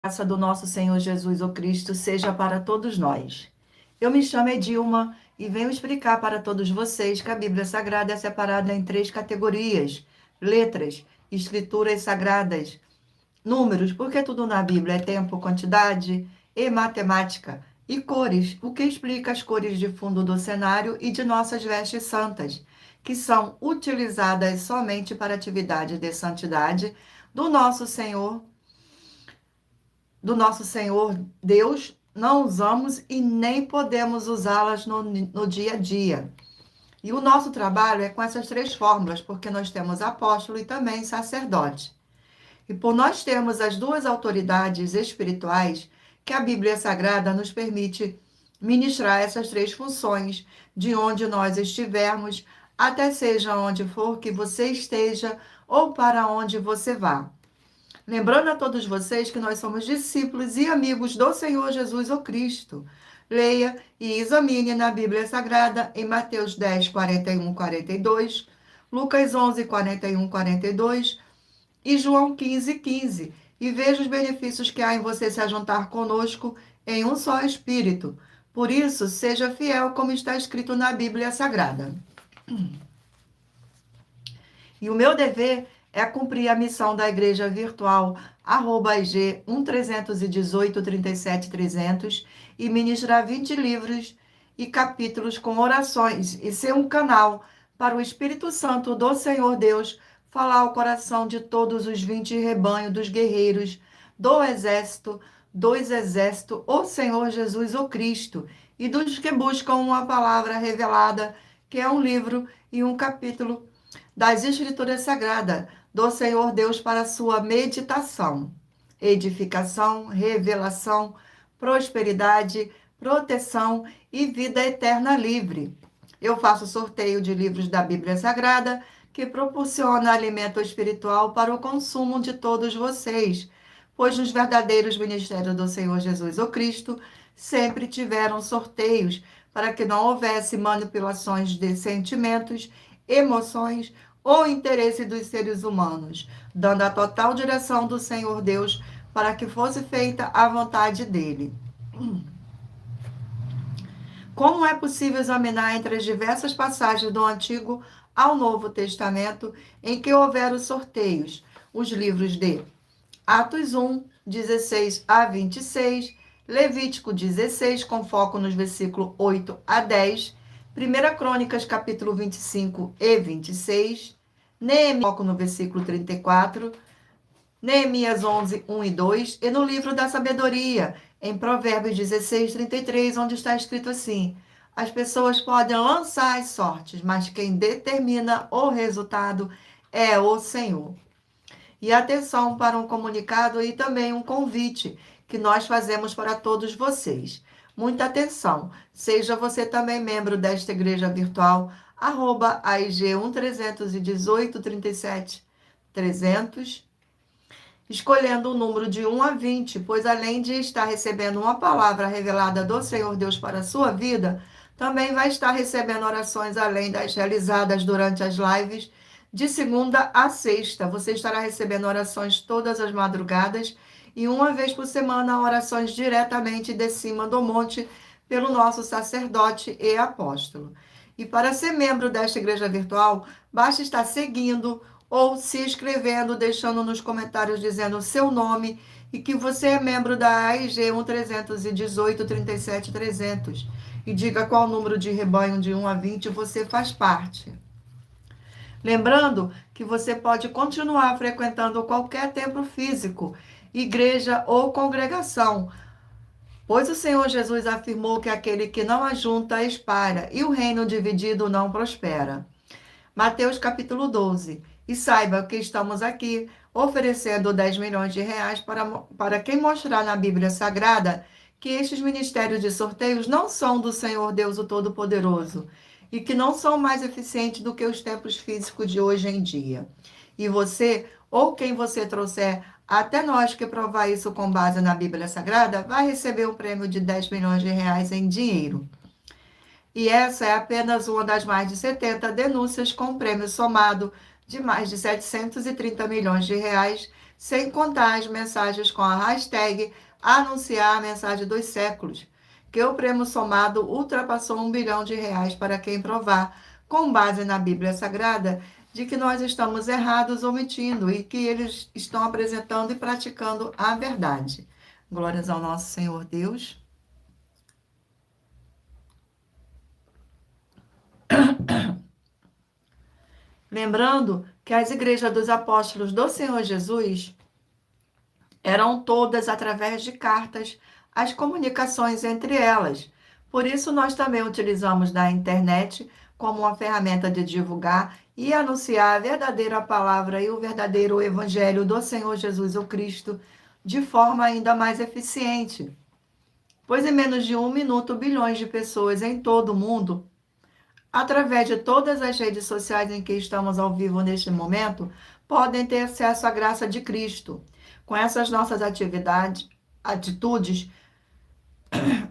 Graça do nosso Senhor Jesus o Cristo seja para todos nós. Eu me chamo Edilma e venho explicar para todos vocês que a Bíblia Sagrada é separada em três categorias: letras, escrituras sagradas, números, porque tudo na Bíblia é tempo, quantidade e matemática, e cores, o que explica as cores de fundo do cenário e de nossas vestes santas, que são utilizadas somente para atividades de santidade do nosso Senhor Deus, não usamos e nem podemos usá-las no dia a dia. E o nosso trabalho é com essas três fórmulas, porque nós temos apóstolo e também sacerdote. E por nós termos as duas autoridades espirituais, que a Bíblia Sagrada nos permite ministrar essas três funções, de onde nós estivermos, até seja onde for que você esteja ou para onde você vá. Lembrando a todos vocês que nós somos discípulos e amigos do Senhor Jesus o Cristo. Leia e examine na Bíblia Sagrada em Mateus 10, 41, 42, Lucas 11, 41, 42 e João 15, 15. E veja os benefícios que há em você se ajuntar conosco em um só Espírito. Por isso, seja fiel como está escrito na Bíblia Sagrada. E o meu dever é cumprir a missão da Igreja Virtual, IG 1318 37 300, e ministrar 20 livros e capítulos com orações, e ser um canal para o Espírito Santo do Senhor Deus falar ao coração de todos os 20 rebanhos dos guerreiros do exército, o Senhor Jesus o Cristo, e dos que buscam uma palavra revelada, que é um livro e um capítulo das Escrituras Sagradas do Senhor Deus para sua meditação, edificação, revelação, prosperidade, proteção e vida eterna livre. Eu faço sorteio de livros da Bíblia Sagrada que proporciona alimento espiritual para o consumo de todos vocês, pois nos verdadeiros ministérios do Senhor Jesus o Cristo sempre tiveram sorteios para que não houvesse manipulações de sentimentos, emoções ou interesse dos seres humanos, dando a total direção do Senhor Deus para que fosse feita a vontade dele. Como é possível examinar entre as diversas passagens do Antigo ao Novo Testamento em que houveram sorteios? Os livros de Atos 1, 16 a 26, Levítico 16, com foco nos versículos 8 a 10, 1 Crônicas, capítulo 25 e 26, Neemias, foco no versículo 34, Neemias 11, 1 e 2, e no livro da sabedoria, em Provérbios 16, 33, onde está escrito assim: as pessoas podem lançar as sortes, mas quem determina o resultado é o Senhor. E atenção para um comunicado e também um convite que nós fazemos para todos vocês. Muita atenção, seja você também membro desta igreja virtual, AIG 1318 37 300, escolhendo o número de 1 a 20, pois além de estar recebendo uma palavra revelada do Senhor Deus para a sua vida, também vai estar recebendo orações além das realizadas durante as lives de segunda a sexta. Você estará recebendo orações todas as madrugadas e uma vez por semana orações diretamente de cima do monte pelo nosso sacerdote e apóstolo. E para ser membro desta igreja virtual, basta estar seguindo ou se inscrevendo, deixando nos comentários dizendo o seu nome e que você é membro da AIG 1318 37 300. E diga qual número de rebanho de 1 a 20 você faz parte. Lembrando que você pode continuar frequentando qualquer templo físico, igreja ou congregação, pois o Senhor Jesus afirmou que aquele que não ajunta espalha, e o reino dividido não prospera. Mateus capítulo 12. E saiba que estamos aqui oferecendo 10 milhões de reais para quem mostrar na Bíblia Sagrada que estes ministérios de sorteios não são do Senhor Deus o Todo-Poderoso e que não são mais eficientes do que os templos físicos de hoje em dia. E você, ou quem você trouxer até nós que provar isso com base na Bíblia Sagrada, vai receber um prêmio de 10 milhões de reais em dinheiro. E essa é apenas uma das mais de 70 denúncias com prêmio somado de mais de 730 milhões de reais, sem contar as mensagens com a hashtag anunciar a mensagem dos séculos, que o prêmio somado ultrapassou R$ 1 bilhão para quem provar, com base na Bíblia Sagrada, de que nós estamos errados ou mentindo e que eles estão apresentando e praticando a verdade. Glórias ao nosso Senhor Deus. Lembrando que as igrejas dos apóstolos do Senhor Jesus eram todas através de cartas, as comunicações entre elas. Por isso, nós também utilizamos da internet como uma ferramenta de divulgar e anunciar a verdadeira palavra e o verdadeiro evangelho do Senhor Jesus o Cristo de forma ainda mais eficiente. Pois em menos de 1 minuto, bilhões de pessoas em todo o mundo, através de todas as redes sociais em que estamos ao vivo neste momento, podem ter acesso à graça de Cristo. Com essas nossas atitudes,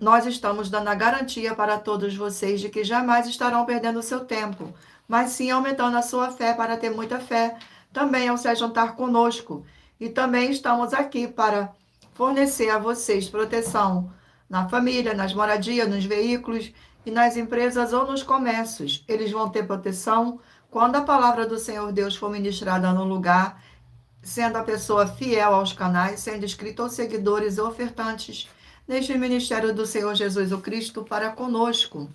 nós estamos dando a garantia para todos vocês de que jamais estarão perdendo seu tempo, mas sim aumentando a sua fé para ter muita fé, também ao se juntar conosco. E também estamos aqui para fornecer a vocês proteção na família, nas moradias, nos veículos e nas empresas ou nos comércios. Eles vão ter proteção quando a palavra do Senhor Deus for ministrada no lugar, sendo a pessoa fiel aos canais, sendo inscrito aos seguidores e ofertantes neste ministério do Senhor Jesus o Cristo para conosco.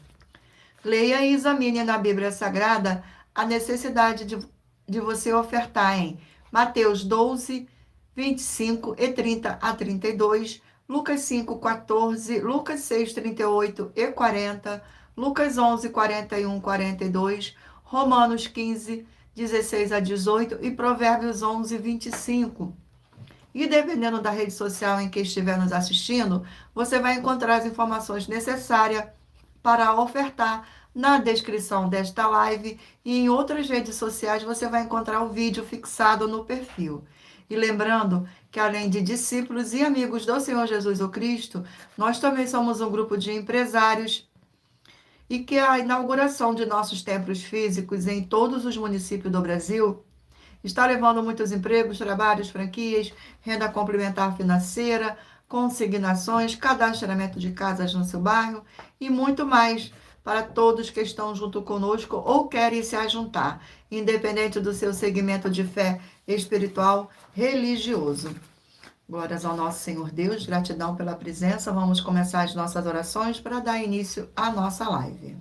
Leia e examine na Bíblia Sagrada a necessidade de você ofertar em Mateus 12, 25 e 30 a 32, Lucas 5, 14, Lucas 6, 38 e 40, Lucas 11, 41, 42, Romanos 15, 16 a 18 e Provérbios 11, 25. E dependendo da rede social em que estiver nos assistindo, você vai encontrar as informações necessárias para ofertar na descrição desta live e em outras redes sociais você vai encontrar o vídeo fixado no perfil. E lembrando que além de discípulos e amigos do Senhor Jesus o Cristo, nós também somos um grupo de empresários e que a inauguração de nossos templos físicos em todos os municípios do Brasil está levando muitos empregos, trabalhos, franquias, renda complementar financeira, consignações, cadastramento de casas no seu bairro e muito mais para todos que estão junto conosco ou querem se ajuntar, independente do seu segmento de fé espiritual, religioso. Glórias ao nosso Senhor Deus, gratidão pela presença. Vamos começar as nossas orações para dar início à nossa live.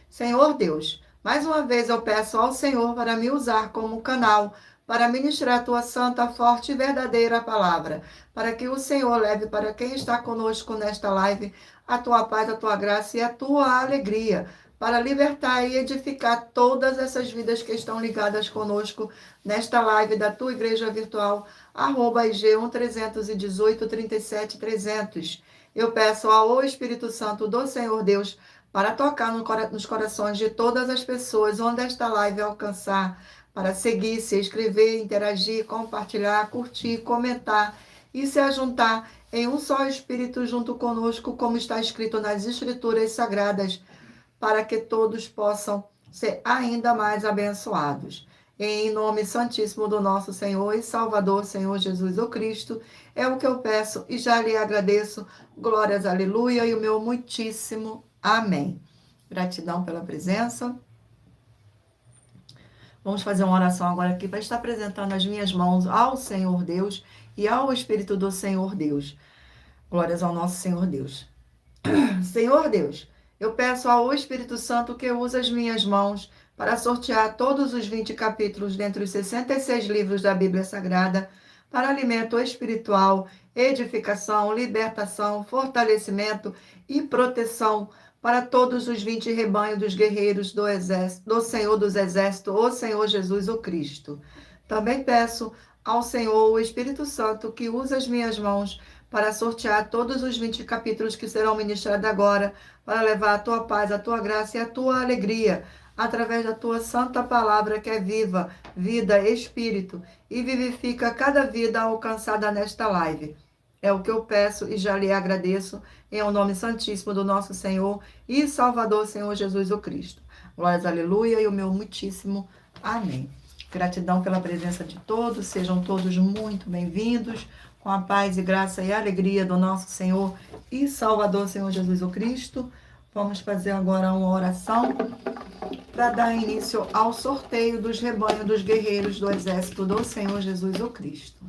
Senhor Deus, mais uma vez eu peço ao Senhor para me usar como canal para ministrar a tua santa, forte e verdadeira palavra, para que o Senhor leve para quem está conosco nesta live a tua paz, a tua graça e a tua alegria, para libertar e edificar todas essas vidas que estão ligadas conosco nesta live da tua igreja virtual, @IG1-318-37-300. Eu peço ao Espírito Santo do Senhor Deus para tocar nos corações de todas as pessoas onde esta live alcançar, para seguir, se inscrever, interagir, compartilhar, curtir, comentar e se ajuntar em um só Espírito junto conosco, como está escrito nas Escrituras Sagradas, para que todos possam ser ainda mais abençoados. Em nome santíssimo do nosso Senhor e Salvador, Senhor Jesus o Cristo, é o que eu peço e já lhe agradeço. Glórias, aleluia, e o meu muitíssimo amém. Gratidão pela presença. Vamos fazer uma oração agora aqui para estar apresentando as minhas mãos ao Senhor Deus e ao Espírito do Senhor Deus. Glórias ao nosso Senhor Deus. Senhor Deus, eu peço ao Espírito Santo que use as minhas mãos para sortear todos os 20 capítulos dentre os 66 livros da Bíblia Sagrada para alimento espiritual, edificação, libertação, fortalecimento e proteção para todos os 20 rebanhos dos guerreiros do exército, do Senhor dos Exércitos, o Senhor Jesus o Cristo. Também peço ao Senhor, o Espírito Santo, que use as minhas mãos para sortear todos os 20 capítulos que serão ministrados agora, para levar a tua paz, a tua graça e a tua alegria, através da tua santa palavra que é viva, vida, espírito, e vivifica cada vida alcançada nesta live. É o que eu peço e já lhe agradeço, em o nome santíssimo do nosso Senhor e Salvador, Senhor Jesus o Cristo. Glórias, aleluia, e o meu muitíssimo amém. Gratidão pela presença de todos, sejam todos muito bem-vindos, com a paz e graça e alegria do nosso Senhor e Salvador, Senhor Jesus o Cristo. Vamos fazer agora uma oração para dar início ao sorteio dos rebanhos dos guerreiros do exército do Senhor Jesus o Cristo.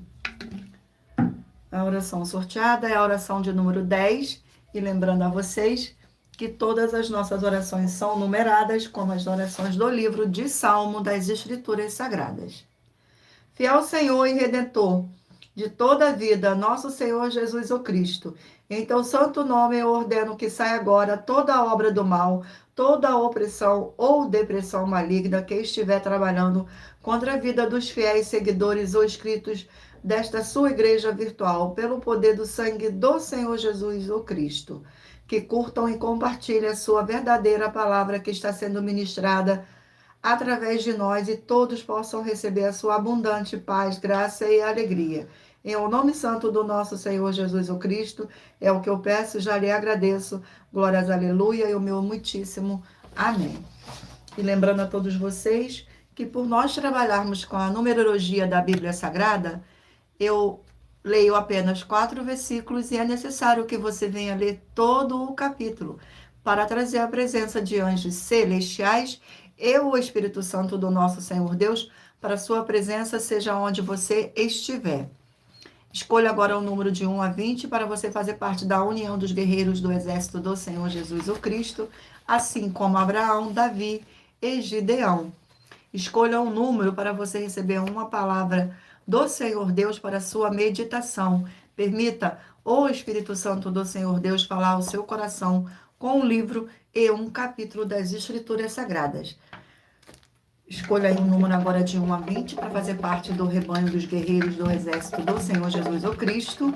A oração sorteada é a oração de número 10, e lembrando a vocês que todas as nossas orações são numeradas, como as orações do livro de Salmo das Escrituras Sagradas. Fiel Senhor e Redentor de toda a vida, nosso Senhor Jesus o Cristo, em teu santo nome eu ordeno que saia agora toda a obra do mal, toda a opressão ou depressão maligna que estiver trabalhando contra a vida dos fiéis seguidores ou inscritos desta sua igreja virtual, pelo poder do sangue do Senhor Jesus o Cristo. Que curtam e compartilhem a sua verdadeira palavra que está sendo ministrada através de nós e todos possam receber a sua abundante paz, graça e alegria. Em o nome santo do nosso Senhor Jesus o Cristo, é o que eu peço e já lhe agradeço. Glórias, aleluia, e o meu muitíssimo amém. E lembrando a todos vocês que por nós trabalharmos com a numerologia da Bíblia Sagrada, eu leio apenas 4 versículos e é necessário que você venha ler todo o capítulo para trazer a presença de anjos celestiais e o Espírito Santo do nosso Senhor Deus para a sua presença, seja onde você estiver. Escolha agora o número de 1 a 20 para você fazer parte da união dos guerreiros do exército do Senhor Jesus o Cristo, assim como Abraão, Davi e Gideão. Escolha um número para você receber uma palavra do Senhor Deus para a sua meditação. Permita o Espírito Santo do Senhor Deus falar ao seu coração com um livro e um capítulo das Escrituras Sagradas. Escolha aí um número agora de 1 a 20 para fazer parte do rebanho dos guerreiros do exército do Senhor Jesus o Cristo,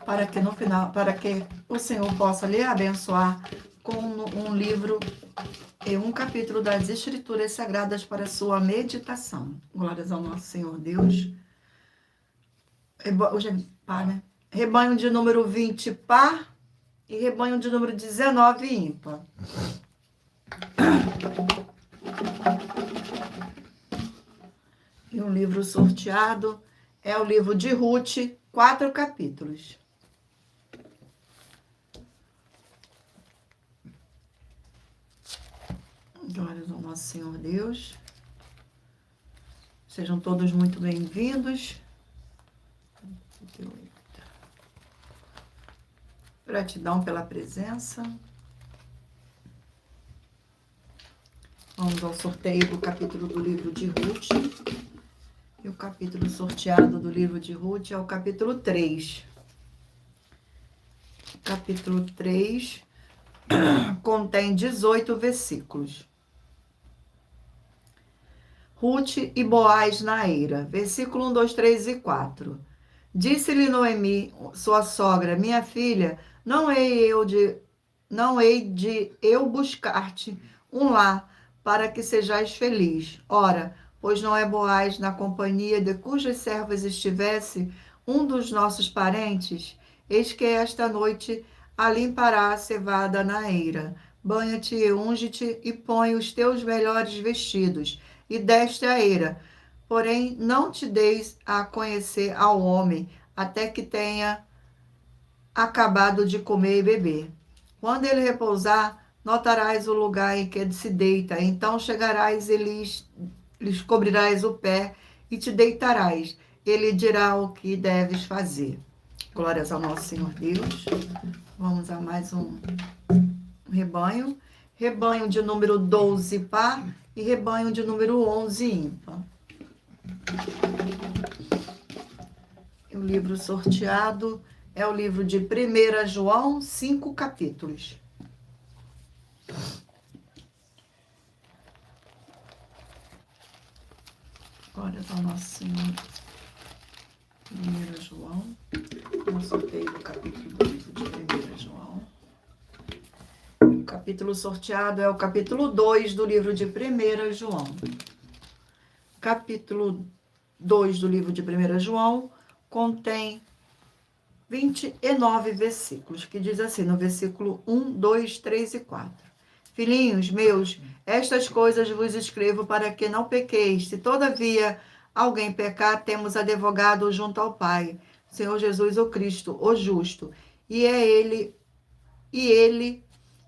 para que no final, para que o Senhor possa lhe abençoar com um livro e um capítulo das Escrituras Sagradas para sua meditação. Glórias ao nosso Senhor Deus. Hoje é par, né? Rebanho de número 20, par, e rebanho de número 19, ímpar. E o livro sorteado é o livro de Ruth, 4 capítulos. Glórias ao nosso Senhor Deus. Sejam todos muito bem-vindos. Gratidão pela presença. Vamos ao sorteio do capítulo do livro de Ruth. E o capítulo sorteado do livro de Ruth é o capítulo 3. O capítulo 3 contém 18 versículos. Ruth e Boaz na eira. Versículo 1, 2, 3 e 4. Disse-lhe Noemi, sua sogra, minha filha, não hei de eu buscar-te um lar para que sejais feliz. Ora, pois não é Boaz na companhia de cujas servas estivesse um dos nossos parentes? Eis que esta noite alimpará a cevada na eira. Banha-te e unge-te e põe os teus melhores vestidos e desce a eira. Porém, não te deis a conhecer ao homem, até que tenha acabado de comer e beber. Quando ele repousar, notarás o lugar em que ele se deita. Então chegarás e lhes cobrirás o pé e te deitarás. Ele dirá o que deves fazer. Glórias ao nosso Senhor Deus. Vamos a mais um rebanho. Rebanho de número 12, par, e rebanho de número 11, ímpar. O livro sorteado é o livro de 1 João, 5 capítulos. Glórias ao nosso Senhor. 1 João. Eu sorteio o capítulo do livro de 1 João. O capítulo sorteado é o capítulo 2 do livro de 1 João. Capítulo 2 do livro de 1 João contém 29 versículos, que diz assim, no versículo 1, 2, 3 e 4. Filhinhos meus, estas coisas vos escrevo para que não pequeis. Se todavia alguém pecar, temos advogado junto ao Pai, Senhor Jesus o Cristo, o justo. E ele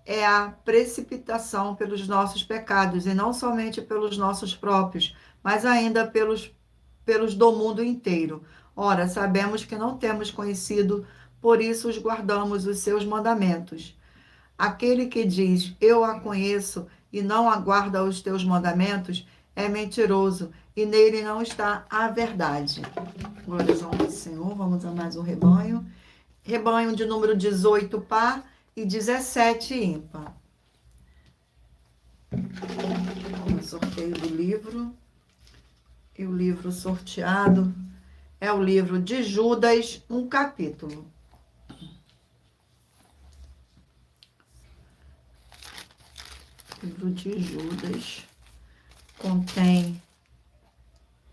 é a precipitação pelos nossos pecados, e não somente pelos nossos próprios, mas ainda pelos do mundo inteiro. Ora, sabemos que não temos conhecido, por isso os guardamos os seus mandamentos. Aquele que diz, eu a conheço, e não aguarda os teus mandamentos, é mentiroso, e nele não está a verdade. Glórias ao nosso Senhor. Vamos a mais um rebanho. Rebanho de número 18, par, e 17, ímpar. O sorteio do livro. E o livro sorteado é o livro de Judas, um capítulo. O livro de Judas contém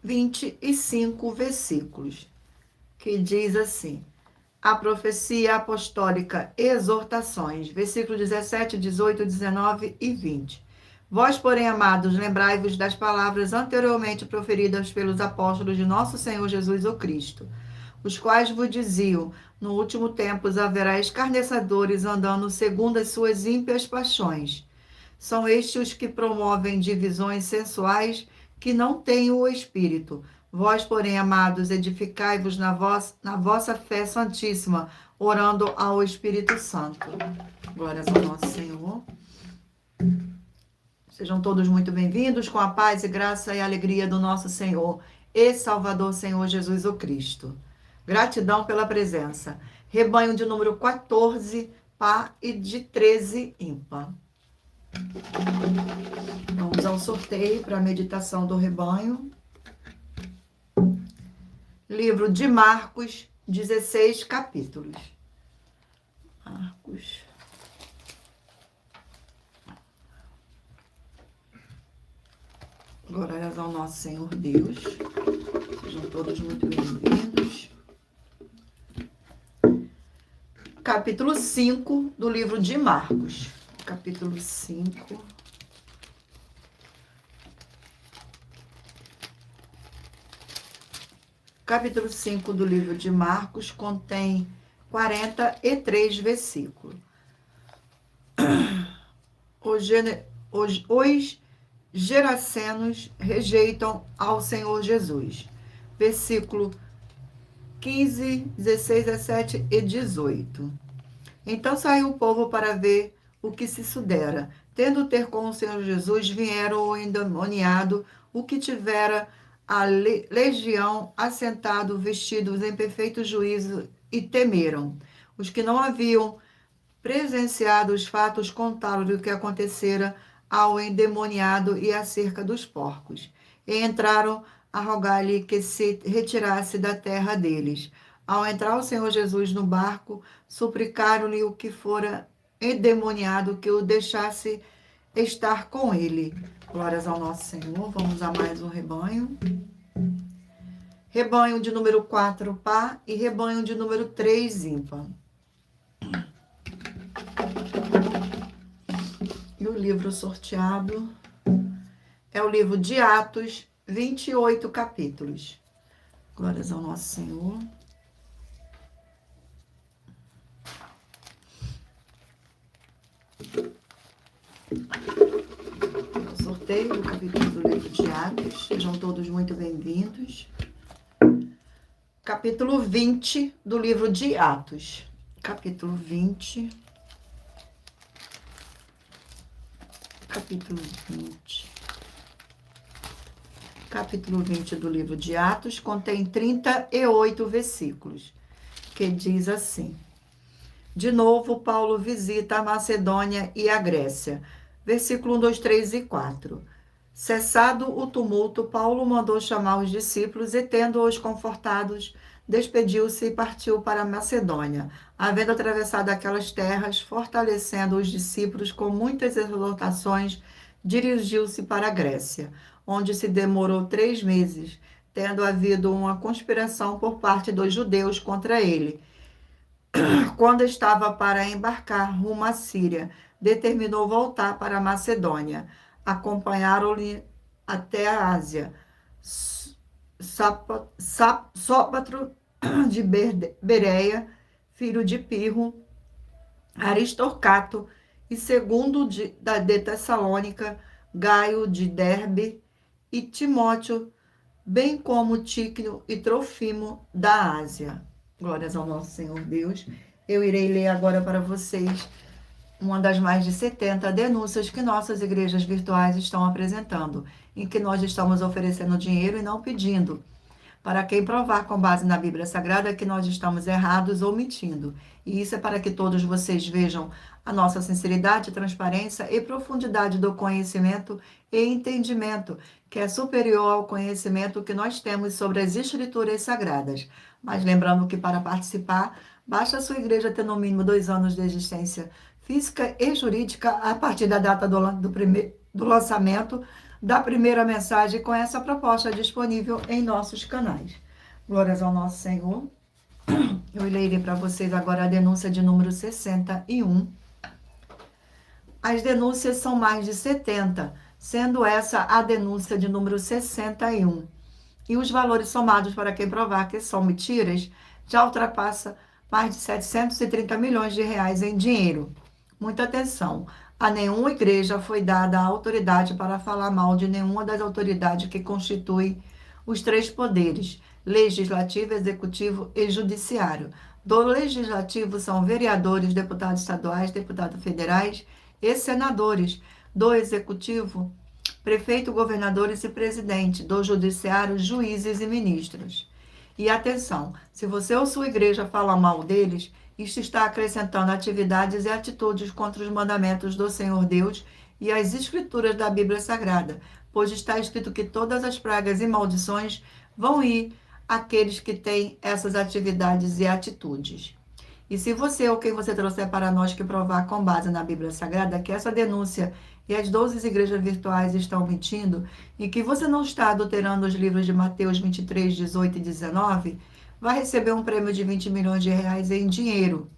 25 versículos, que diz assim: a profecia apostólica, exortações, versículos 17, 18, 19 e 20. Vós, porém, amados, lembrai-vos das palavras anteriormente proferidas pelos apóstolos de nosso Senhor Jesus o Cristo, os quais vos diziam, no último tempo haverá escarnecedores andando segundo as suas ímpias paixões. São estes os que promovem divisões sensuais que não têm o Espírito. Vós, porém, amados, edificai-vos na vossa fé santíssima, orando ao Espírito Santo. Glórias ao nosso Senhor. Sejam todos muito bem-vindos, com a paz e graça e alegria do nosso Senhor e Salvador, Senhor Jesus o Cristo. Gratidão pela presença. Rebanho de número 14, par, e de 13, ímpar. Vamos ao sorteio para a meditação do rebanho. Livro de Marcos, 16 capítulos. Marcos. Glórias ao nosso Senhor Deus. Sejam todos muito bem-vindos. Capítulo 5 do livro de Marcos. Capítulo 5. Capítulo 5 do livro de Marcos contém 43 versículos. Os Gerasenos rejeitam ao Senhor Jesus. Versículo 15, 16, 17 e 18. Então saiu o povo para ver o que se sucedera. Tendo ter com o Senhor Jesus, vieram o endemoniado, o que tivera a legião, assentado, vestidos em perfeito juízo, e temeram. Os que não haviam presenciado os fatos contaram o que acontecera ao endemoniado e acerca dos porcos. E entraram a rogar-lhe que se retirasse da terra deles. Ao entrar o Senhor Jesus no barco, suplicaram-lhe o que fora endemoniado que o deixasse estar com ele. Glórias ao nosso Senhor. Vamos a mais um rebanho. Rebanho de número 4, par, e rebanho de número 3, ímpar. E o livro sorteado é o livro de Atos, 28 capítulos. Glórias ao nosso Senhor. O sorteio do capítulo do livro de Atos. Sejam todos muito bem-vindos. Capítulo 20 do livro de Atos. Capítulo 20. Capítulo 20. Capítulo 20 do livro de Atos contém 38 versículos, que diz assim: de novo, Paulo visita a Macedônia e a Grécia. Versículo 1, 2, 3 e 4. Cessado o tumulto, Paulo mandou chamar os discípulos e, tendo-os confortados, despediu-se e partiu para a Macedônia. Havendo atravessado aquelas terras, fortalecendo os discípulos com muitas exortações, dirigiu-se para a Grécia, onde se demorou 3 meses, tendo havido uma conspiração por parte dos judeus contra ele. Quando estava para embarcar rumo à Síria, determinou voltar para a Macedônia. Acompanharam-lhe até a Ásia. Sópatro de Bereia, filho de Pirro, Aristarcato, e segundo de Tessalônica, Gaio de Derbe, e Timóteo, bem como Tíquio e Trofimo da Ásia. Glórias ao nosso Senhor Deus. Eu irei ler agora para vocês uma das mais de 70 denúncias que nossas igrejas virtuais estão apresentando, em que nós estamos oferecendo dinheiro e não pedindo, para quem provar com base na Bíblia Sagrada que nós estamos errados ou mentindo. E isso é para que todos vocês vejam a nossa sinceridade, transparência e profundidade do conhecimento e entendimento, que é superior ao conhecimento que nós temos sobre as Escrituras Sagradas. Mas lembrando que para participar, basta a sua igreja ter no mínimo 2 anos de existência física e jurídica a partir da data do lançamento da primeira mensagem com essa proposta disponível em nossos canais. Glórias ao nosso Senhor. Eu lerei para vocês agora a denúncia de número 61. As denúncias são mais de 70, sendo essa a denúncia de número 61. E os valores somados para quem provar que são mentiras já ultrapassa mais de 730 milhões de reais em dinheiro. Muita atenção. A nenhuma igreja foi dada a autoridade para falar mal de nenhuma das autoridades que constituem os 3 poderes, legislativo, executivo e judiciário. Do legislativo são vereadores, deputados estaduais, deputados federais e senadores. Do executivo, prefeito, governadores e presidente. Do judiciário, juízes e ministros. E atenção, se você ou sua igreja fala mal deles, isto está acrescentando atividades e atitudes contra os mandamentos do Senhor Deus e as escrituras da Bíblia Sagrada, pois está escrito que todas as pragas e maldições vão ir àqueles que têm essas atividades e atitudes. E se você ou quem você trouxer para nós que provar com base na Bíblia Sagrada que essa denúncia e as 12 igrejas virtuais estão mentindo e que você não está adulterando os livros de Mateus 23, 18 e 19, vai receber um prêmio de 20 milhões de reais em dinheiro.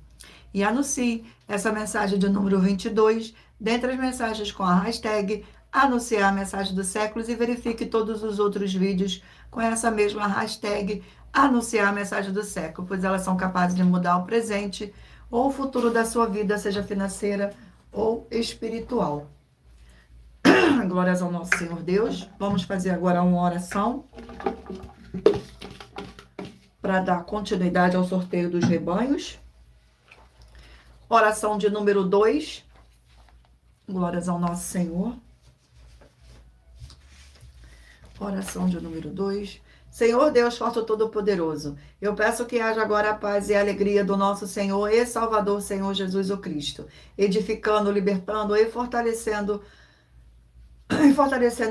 E anuncie essa mensagem de número 22, dentre as mensagens com a hashtag anunciar a mensagem dos séculos, e verifique todos os outros vídeos com essa mesma hashtag anunciar a mensagem do século, pois elas são capazes de mudar o presente ou o futuro da sua vida, seja financeira ou espiritual. Glórias ao nosso Senhor Deus. Vamos fazer agora uma oração para dar continuidade ao sorteio dos rebanhos. Oração de número 2. Glórias ao nosso Senhor. Oração de número 2. Senhor Deus forte todo-poderoso, eu peço que haja agora a paz e a alegria do nosso Senhor e Salvador, Senhor Jesus o Cristo, edificando, libertando e fortalecendo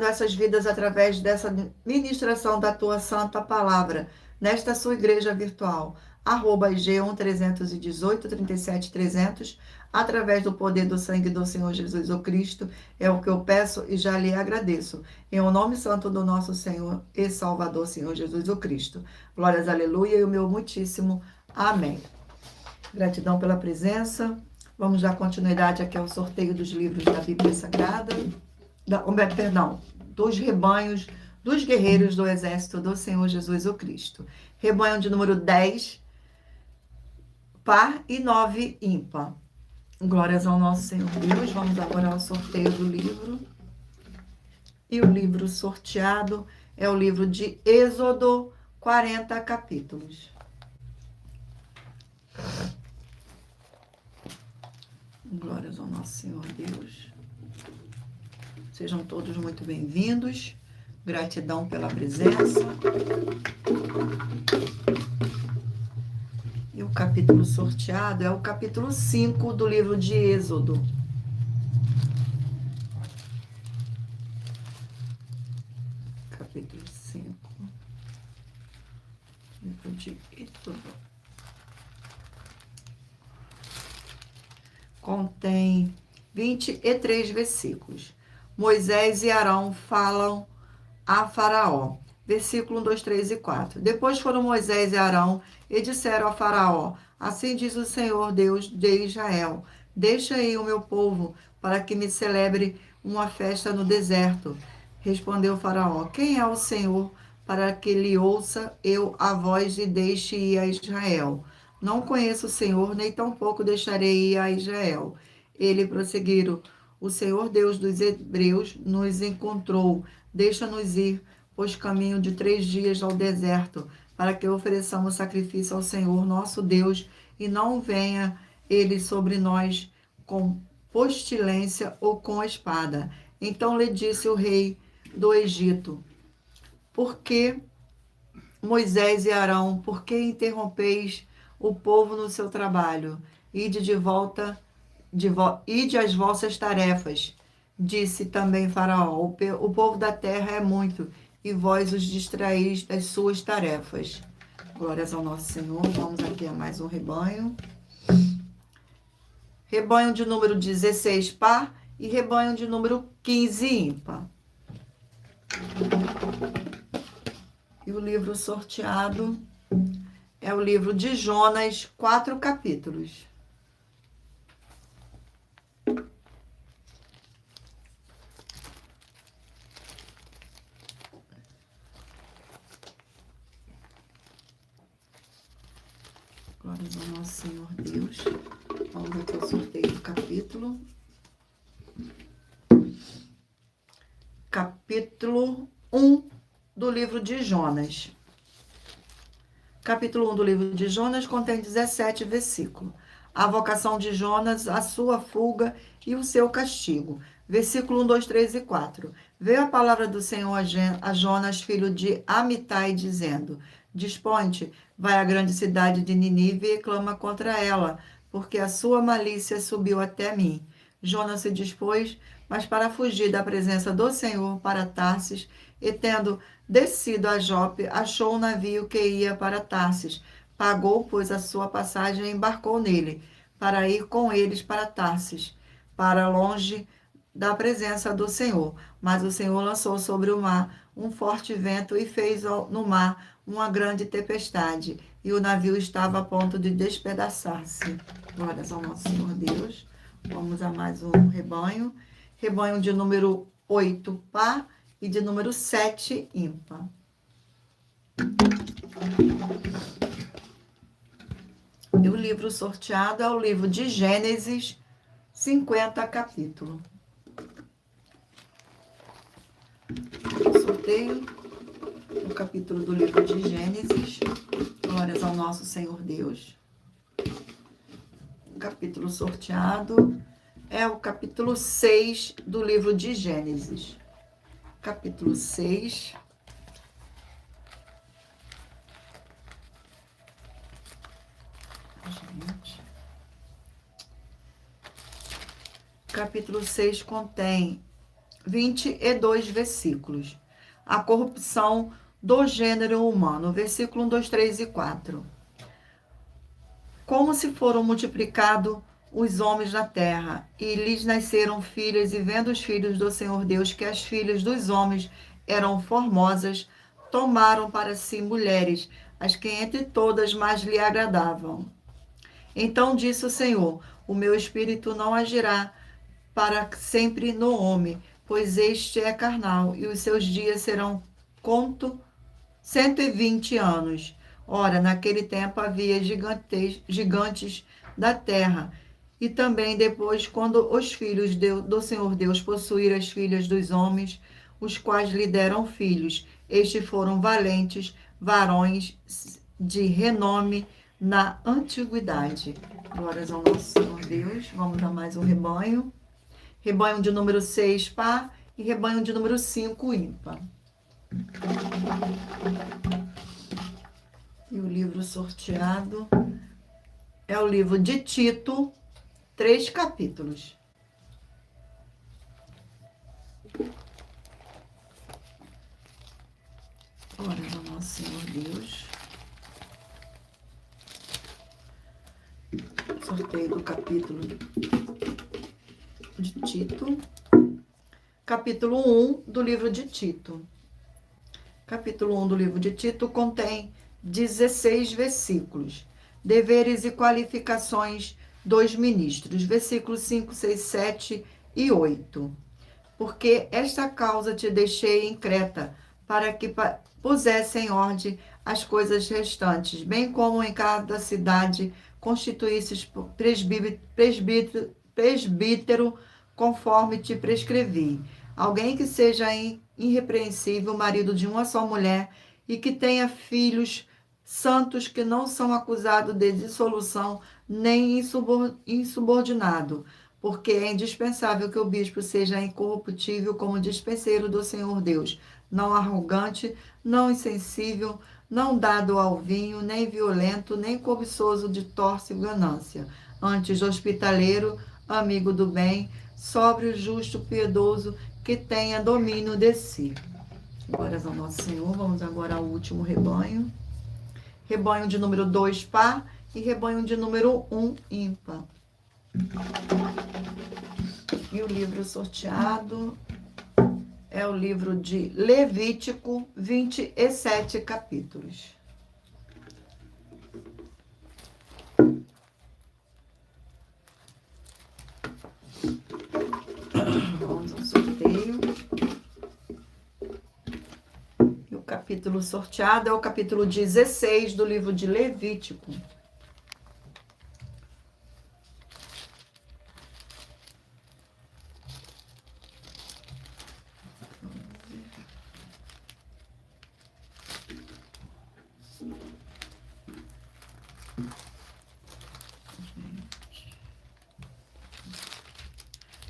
essas vidas através dessa ministração da tua santa palavra, nesta sua igreja virtual, @G1 318 37 300, através do poder do sangue do Senhor Jesus o Cristo, é o que eu peço e já lhe agradeço. Em o nome santo do nosso Senhor e Salvador, Senhor Jesus o Cristo. Glórias, aleluia, e o meu muitíssimo amém. Gratidão pela presença. Vamos dar continuidade aqui ao sorteio dos livros da Bíblia Sagrada, dos rebanhos dos guerreiros do exército do Senhor Jesus o Cristo. Rebanho de número 10, par, e 9, ímpar. Glórias ao nosso Senhor Deus. Vamos agora ao sorteio do livro. E o livro sorteado é o livro de Êxodo, 40 capítulos. Glórias ao nosso Senhor Deus. Sejam todos muito bem-vindos. Gratidão pela presença. E o capítulo sorteado é o capítulo 5 do livro de Êxodo. Capítulo 5. Livro de Êxodo. Contém 23 versículos. Moisés e Arão falam a Faraó. Versículo 1, 2, 3 e 4. Depois foram Moisés e Arão e disseram a Faraó: assim diz o Senhor Deus de Israel: Deixa aí o meu povo, para que me celebre uma festa no deserto. Respondeu Faraó: Quem é o Senhor, para que lhe ouça eu a voz e deixe ir a Israel? Não conheço o Senhor, nem tampouco deixarei ir a Israel. Ele prosseguiram: O Senhor Deus dos Hebreus nos encontrou. Deixa-nos ir, pois caminho de 3 dias ao deserto, para que ofereçamos sacrifício ao Senhor nosso Deus, e não venha ele sobre nós com pestilência ou com espada. Então lhe disse o rei do Egito: Por que Moisés e Arão, por que interrompeis o povo no seu trabalho? Ide de volta, ide às vossas tarefas. Disse também Faraó: O povo da terra é muito, e vós os distraís das suas tarefas. Glórias ao nosso Senhor. Vamos aqui a mais um rebanho. Rebanho de número 16 par e rebanho de número 15 ímpar. E o livro sorteado é o livro de Jonas, 4 capítulos. Glórias ao nosso Senhor Deus. Vamos aqui ao sorteio do capítulo. Capítulo 1 do livro de Jonas. Capítulo 1 do livro de Jonas contém 17 versículos. A vocação de Jonas, a sua fuga e o seu castigo. Versículo 1, 2, 3 e 4. Veio a palavra do Senhor a Jonas, filho de Amitai, dizendo: Dispõe-te, vai à grande cidade de Ninive e clama contra ela, porque a sua malícia subiu até mim. Jonas se dispôs, mas para fugir da presença do Senhor para Tarsis, e tendo descido a Jope, achou um navio que ia para Tarsis. Pagou, pois, a sua passagem e embarcou nele, para ir com eles para Tarsis, para longe da presença do Senhor. Mas o Senhor lançou sobre o mar um forte vento e fez no mar uma grande tempestade, e o navio estava a ponto de despedaçar-se. Glórias ao nosso Senhor Deus. Vamos a mais um rebanho. Rebanho de número 8 par e de número 7 ímpar. E o livro sorteado é o livro de Gênesis, 50 capítulos. Sorteio o capítulo do livro de Gênesis. Glórias ao nosso Senhor Deus. O capítulo sorteado é o capítulo 6 do livro de Gênesis. Capítulo 6. Gente. Capítulo 6 contém 22 versículos. A corrupção do gênero humano. Versículo 1, 2, 3 e 4. Como se foram multiplicados os homens na terra, e lhes nasceram filhas, e vendo os filhos do Senhor Deus que as filhas dos homens eram formosas, tomaram para si mulheres, as que entre todas mais lhe agradavam. Então disse o Senhor: O meu espírito não agirá para sempre no homem, pois este é carnal, e os seus dias serão 120 anos. Ora, naquele tempo havia gigantes da terra, e também depois, quando os filhos do Senhor Deus possuíram as filhas dos homens, os quais lhe deram filhos, estes foram valentes, varões de renome na antiguidade. Glórias ao nosso Senhor Deus. Vamos a mais um rebanho. Rebanho de número 6 par e rebanho de número 5 ímpar. E o livro sorteado é o livro de Tito, 3 capítulos. Glórias ao nosso Senhor Deus. Sorteio do capítulo de Tito. Capítulo 1 do livro de Tito. Capítulo 1 do livro de Tito contém 16 versículos. Deveres e qualificações dos ministros. Versículos 5, 6, 7 e 8. Porque esta causa te deixei em Creta, para que pusesse em ordem as coisas restantes, bem como em cada cidade constituísses presbítero, conforme te prescrevi. Alguém que seja irrepreensível, marido de uma só mulher, e que tenha filhos santos que não são acusados de dissolução nem insubordinado, porque é indispensável que o bispo seja incorruptível como dispenseiro do Senhor Deus, não arrogante, não insensível, não dado ao vinho, nem violento, nem cobiçoso de torce e ganância, antes hospitaleiro, amigo do bem, sóbrio, justo, piedoso, que tenha domínio de si. Glórias ao nosso Senhor. Vamos agora ao último rebanho. Rebanho de número 2, par, e rebanho de número 1, ímpar. E o livro sorteado é o livro de Levítico, 27 capítulos. Vamos ao sorteio. E o capítulo sorteado é o capítulo 16 do livro de Levítico.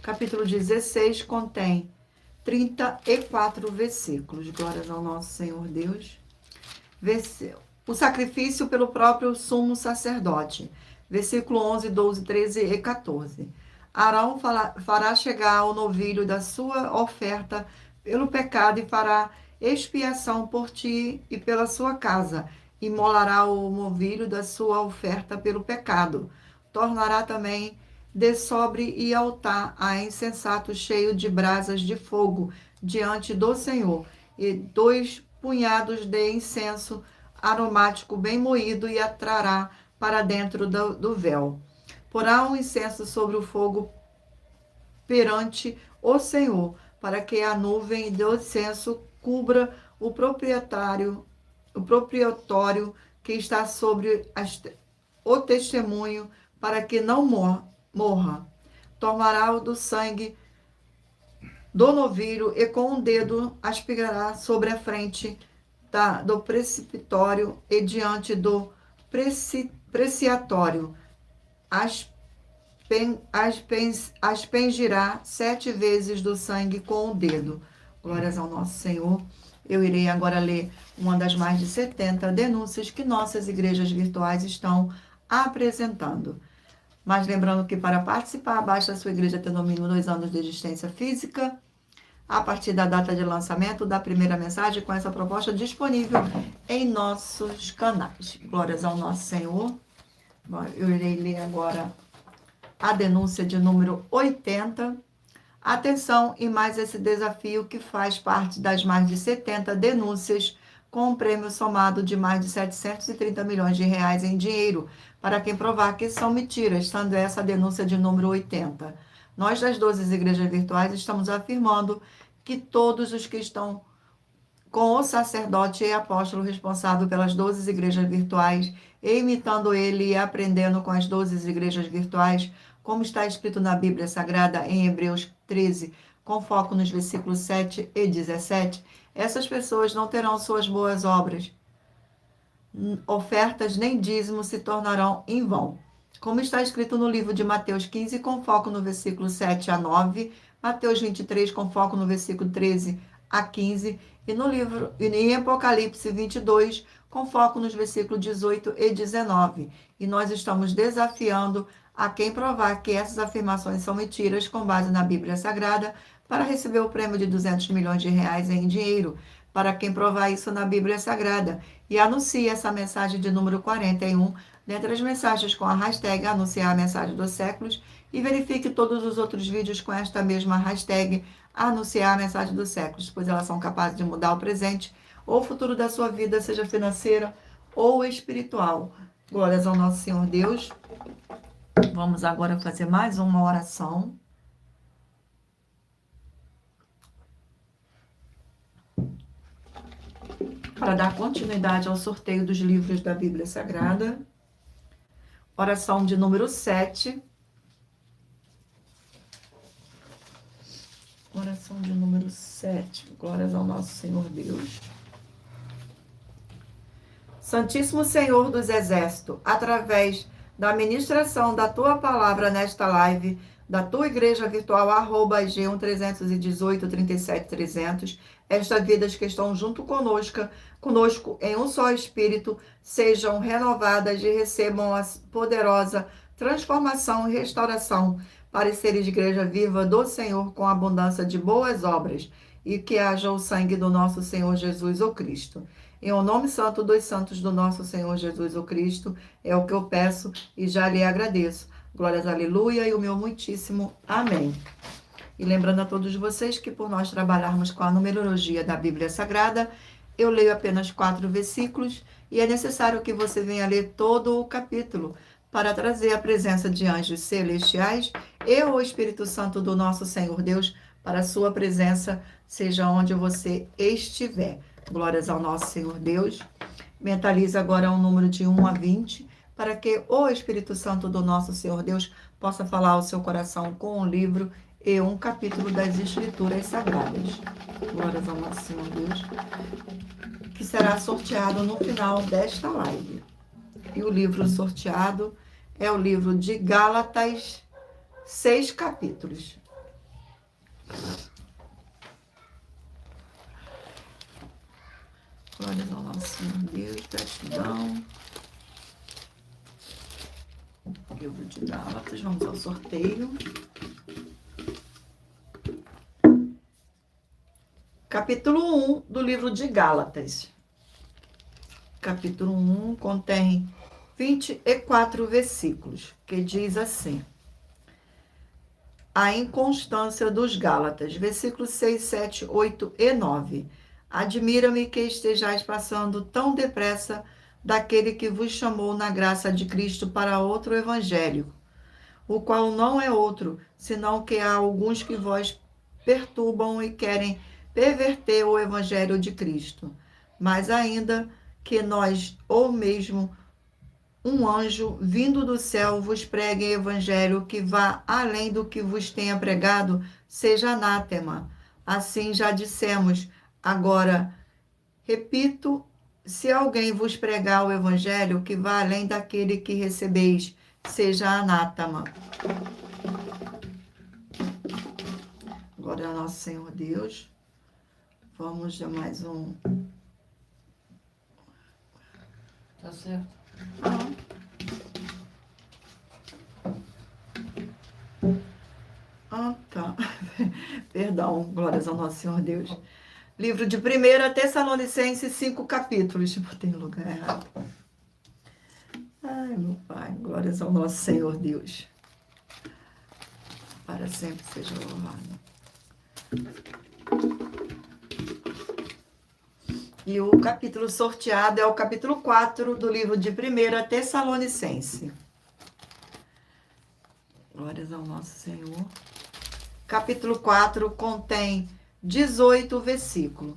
Capítulo 16 contém 34 versículos. Glórias ao nosso Senhor Deus. O sacrifício pelo próprio sumo sacerdote. Versículo 11, 12, 13 e 14. Arão fará chegar o novilho da sua oferta pelo pecado e fará expiação por ti e pela sua casa. Imolará o novilho da sua oferta pelo pecado. Tornará também de sobre e altar a incensato cheio de brasas de fogo diante do Senhor, e 2 punhados de incenso aromático bem moído, e atrará para dentro do véu. Porá um incenso sobre o fogo perante o Senhor, para que a nuvem do incenso cubra o proprietário que está sobre o testemunho, para que não morra. Tomará do sangue do novilho e com um dedo aspirará sobre a frente do precipitório e diante do preciatório. Aspergirá 7 vezes do sangue com o dedo. Glórias ao nosso Senhor. Eu irei agora ler uma das mais de 70 denúncias que nossas igrejas virtuais estão apresentando. Mas lembrando que para participar, basta a sua igreja ter no mínimo 2 anos de existência física, a partir da data de lançamento da primeira mensagem, com essa proposta disponível em nossos canais. Glórias ao nosso Senhor. Eu irei ler agora a denúncia de número 80. Atenção e mais esse desafio que faz parte das mais de 70 denúncias com um prêmio somado de mais de 730 milhões de reais em dinheiro, para quem provar que são mentiras, estando essa a denúncia de número 80. Nós, das 12 igrejas virtuais, estamos afirmando que todos os que estão com o sacerdote e apóstolo responsável pelas 12 igrejas virtuais, e imitando ele e aprendendo com as 12 igrejas virtuais, como está escrito na Bíblia Sagrada em Hebreus 13, com foco nos versículos 7 e 17, essas pessoas não terão suas boas obras, ofertas nem dízimo se tornarão em vão. Como está escrito no livro de Mateus 15, com foco no versículo 7 a 9, Mateus 23, com foco no versículo 13 a 15, e no livro em Apocalipse 22, com foco nos versículos 18 e 19. E nós estamos desafiando a quem provar que essas afirmações são mentiras com base na Bíblia Sagrada, para receber o prêmio de 200 milhões de reais em dinheiro, para quem provar isso na Bíblia Sagrada. E anuncie essa mensagem de número 41, dentre as mensagens com a hashtag Anunciar a Mensagem dos Séculos, e verifique todos os outros vídeos com esta mesma hashtag Anunciar a Mensagem dos Séculos, pois elas são capazes de mudar o presente ou o futuro da sua vida, seja financeira ou espiritual. Glórias ao nosso Senhor Deus. Vamos agora fazer mais uma oração. Para dar continuidade ao sorteio dos livros da Bíblia Sagrada. Oração de número 7. Oração de número 7. Glórias ao nosso Senhor Deus. Santíssimo Senhor dos Exércitos, através da ministração da Tua palavra nesta live, da Tua Igreja Virtual, @G1 318 37 300, estas vidas que estão junto conosco em um só Espírito, sejam renovadas e recebam a poderosa transformação e restauração para seres igreja viva do Senhor com abundância de boas obras, e que haja o sangue do nosso Senhor Jesus, o Cristo. Em o nome santo dos santos do nosso Senhor Jesus, o Cristo, é o que eu peço e já lhe agradeço. Glórias, aleluia, e o meu muitíssimo amém. E lembrando a todos vocês que por nós trabalharmos com a numerologia da Bíblia Sagrada, eu leio apenas 4 versículos e é necessário que você venha ler todo o capítulo para trazer a presença de anjos celestiais e o Espírito Santo do nosso Senhor Deus para a sua presença, seja onde você estiver. Glórias ao nosso Senhor Deus. Mentalize agora um número de 1 a 20, para que o Espírito Santo do nosso Senhor Deus possa falar ao seu coração com um livro e um capítulo das Escrituras Sagradas. Glórias ao nosso Senhor Deus, que será sorteado no final desta live. E o livro sorteado é o livro de Gálatas, 6 capítulos. Glórias ao nosso Senhor Deus, gratidão. Livro de Gálatas, vamos ao sorteio. Capítulo 1 do livro de Gálatas. Capítulo 1 contém 24 versículos, que diz assim: a inconstância dos Gálatas, versículos 6, 7, 8 e 9. Admira-me que estejais passando tão depressa daquele que vos chamou na graça de Cristo para outro evangelho, o qual não é outro, senão que há alguns que vos perturbam e querem perverter o evangelho de Cristo. Mas ainda que nós, ou mesmo um anjo vindo do céu, vos pregue evangelho que vá além do que vos tenha pregado, seja anátema. Assim já dissemos. Agora, repito, se alguém vos pregar o evangelho que vá além daquele que recebeis, seja anátema. Glória ao nosso Senhor Deus. Vamos a mais um. Tá certo. Tá. Perdão, glórias ao nosso Senhor Deus. Livro de 1 Tessalonicenses, 5 capítulos. Botei no lugar errado. Ai, meu Pai, glórias ao nosso Senhor Deus. Para sempre seja louvado. E o capítulo sorteado é o capítulo 4 do livro de 1 Tessalonicense. Glórias ao nosso Senhor. Capítulo 4 contém 18 versículos.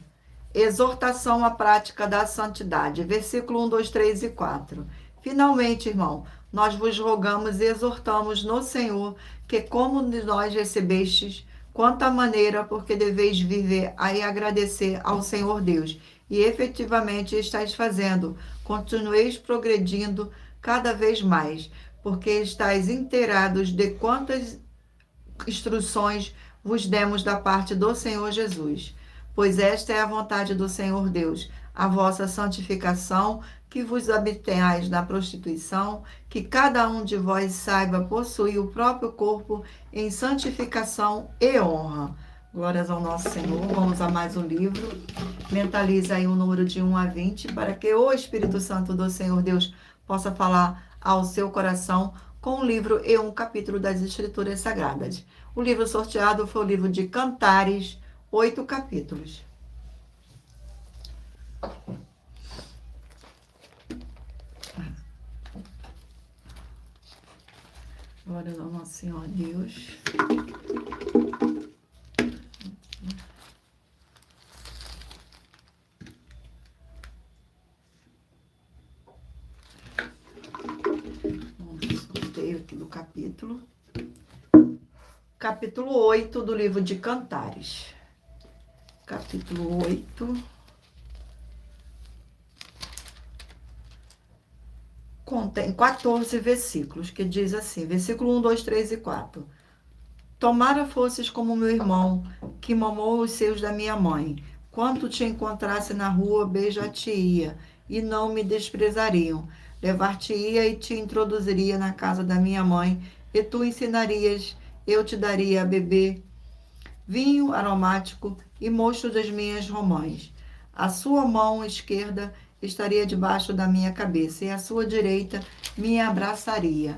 Exortação à prática da santidade. Versículo 1, 2, 3 e 4. Finalmente, irmão, nós vos rogamos e exortamos no Senhor que, como de nós recebestes, quanta maneira, porque deveis viver e agradecer ao Senhor Deus, e efetivamente estáis fazendo, continueis progredindo cada vez mais, porque estáis inteirados de quantas instruções vos demos da parte do Senhor Jesus. Pois esta é a vontade do Senhor Deus, a vossa santificação, que vos abstenhais da prostituição, que cada um de vós saiba possuir o próprio corpo em santificação e honra. Glórias ao nosso Senhor. Vamos a mais um livro. Mentaliza aí o número de 1 a 20, para que o Espírito Santo do Senhor Deus possa falar ao seu coração com um livro e um capítulo das Escrituras Sagradas. O livro sorteado foi o livro de Cantares, 8 capítulos. Glória ao nosso Senhor Deus. Vamos ao sorteio aqui do capítulo. Capítulo 8 do livro de Cantares. Capítulo 8. Contém 14 versículos, que diz assim, versículo 1, 2, 3 e 4. Tomara fosses como meu irmão, que mamou os seios da minha mãe. Quando te encontrasse na rua, beijar-te-ia, e não me desprezariam. Levar-te-ia e te introduziria na casa da minha mãe, e tu ensinarias, eu te daria a beber vinho aromático e mosto das minhas romãs. A sua mão esquerda estaria debaixo da minha cabeça, e a sua direita me abraçaria.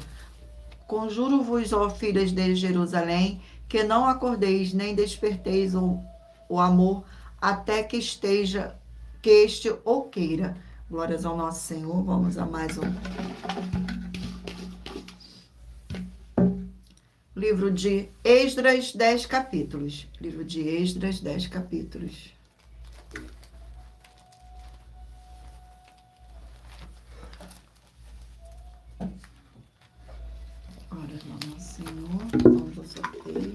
Conjuro-vos, ó filhas de Jerusalém, que não acordeis nem desperteis o amor até que este o queira. Glórias ao nosso Senhor. Vamos a mais um. Livro de Esdras, 10 capítulos. Livro de Esdras, 10 capítulos. Glórias ao nosso Senhor. Vamos ao sorteio.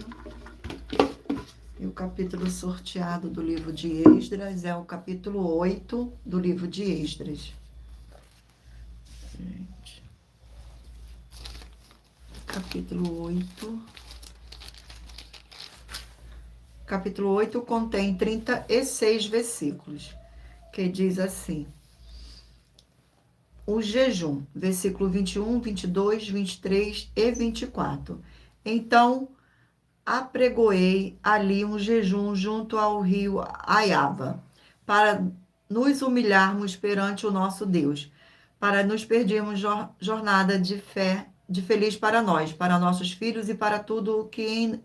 E o capítulo sorteado do livro de Esdras é o capítulo 8 do livro de Esdras. Gente. Capítulo 8. Capítulo 8 contém 36 versículos, que diz assim: o jejum, versículo 21, 22, 23 e 24. Então, apregoei ali um jejum junto ao rio Aiava, para nos humilharmos perante o nosso Deus, para nos perdermos jornada de fé, de feliz para nós, para nossos filhos e para tudo o que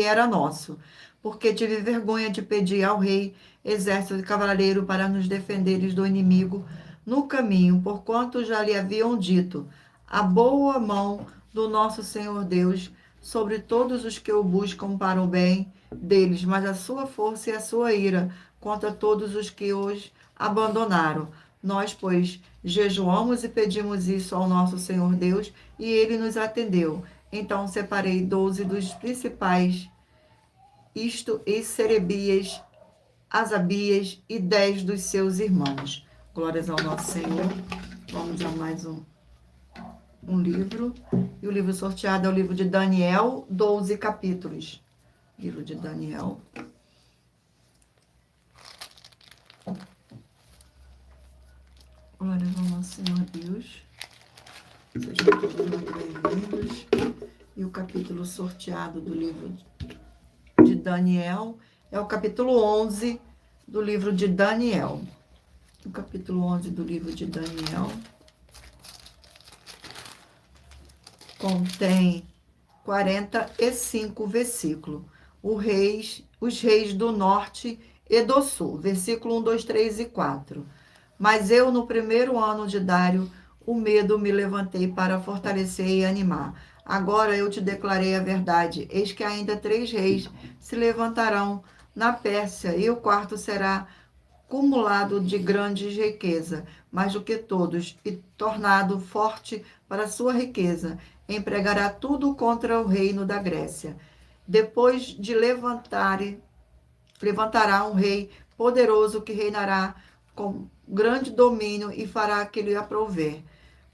era nosso, porque tive vergonha de pedir ao rei exército de cavaleiro para nos defenderes do inimigo no caminho, porquanto já lhe haviam dito: a boa mão do nosso Senhor Deus sobre todos os que o buscam para o bem deles, mas a sua força e a sua ira contra todos os que os abandonaram. Nós, pois, jejuamos e pedimos isso ao nosso Senhor Deus, e ele nos atendeu. Então separei 12 dos principais, isto e Serebias, Asabias e 10 dos seus irmãos. Glórias ao nosso Senhor. Vamos a mais um livro. E o livro sorteado é o livro de Daniel, 12 capítulos. Livro de Daniel. Glórias ao nosso Senhor Deus. Sejam todos muito bem-vindos. E o capítulo sorteado do livro de Daniel é o capítulo 11 do livro de Daniel. O capítulo 11 do livro de Daniel contém 45 versículos. Os reis do norte e do sul, versículo 1, 2, 3 e 4. Mas eu, no primeiro ano de Dário, o medo me levantei para fortalecer e animar. Agora eu te declarei a verdade. Eis que ainda 3 reis se levantarão na Pérsia, e o quarto será cumulado de grande riqueza, mais do que todos, e tornado forte para sua riqueza. Empregará tudo contra o reino da Grécia. Depois de levantará um rei poderoso que reinará com grande domínio e fará que lhe aprouver.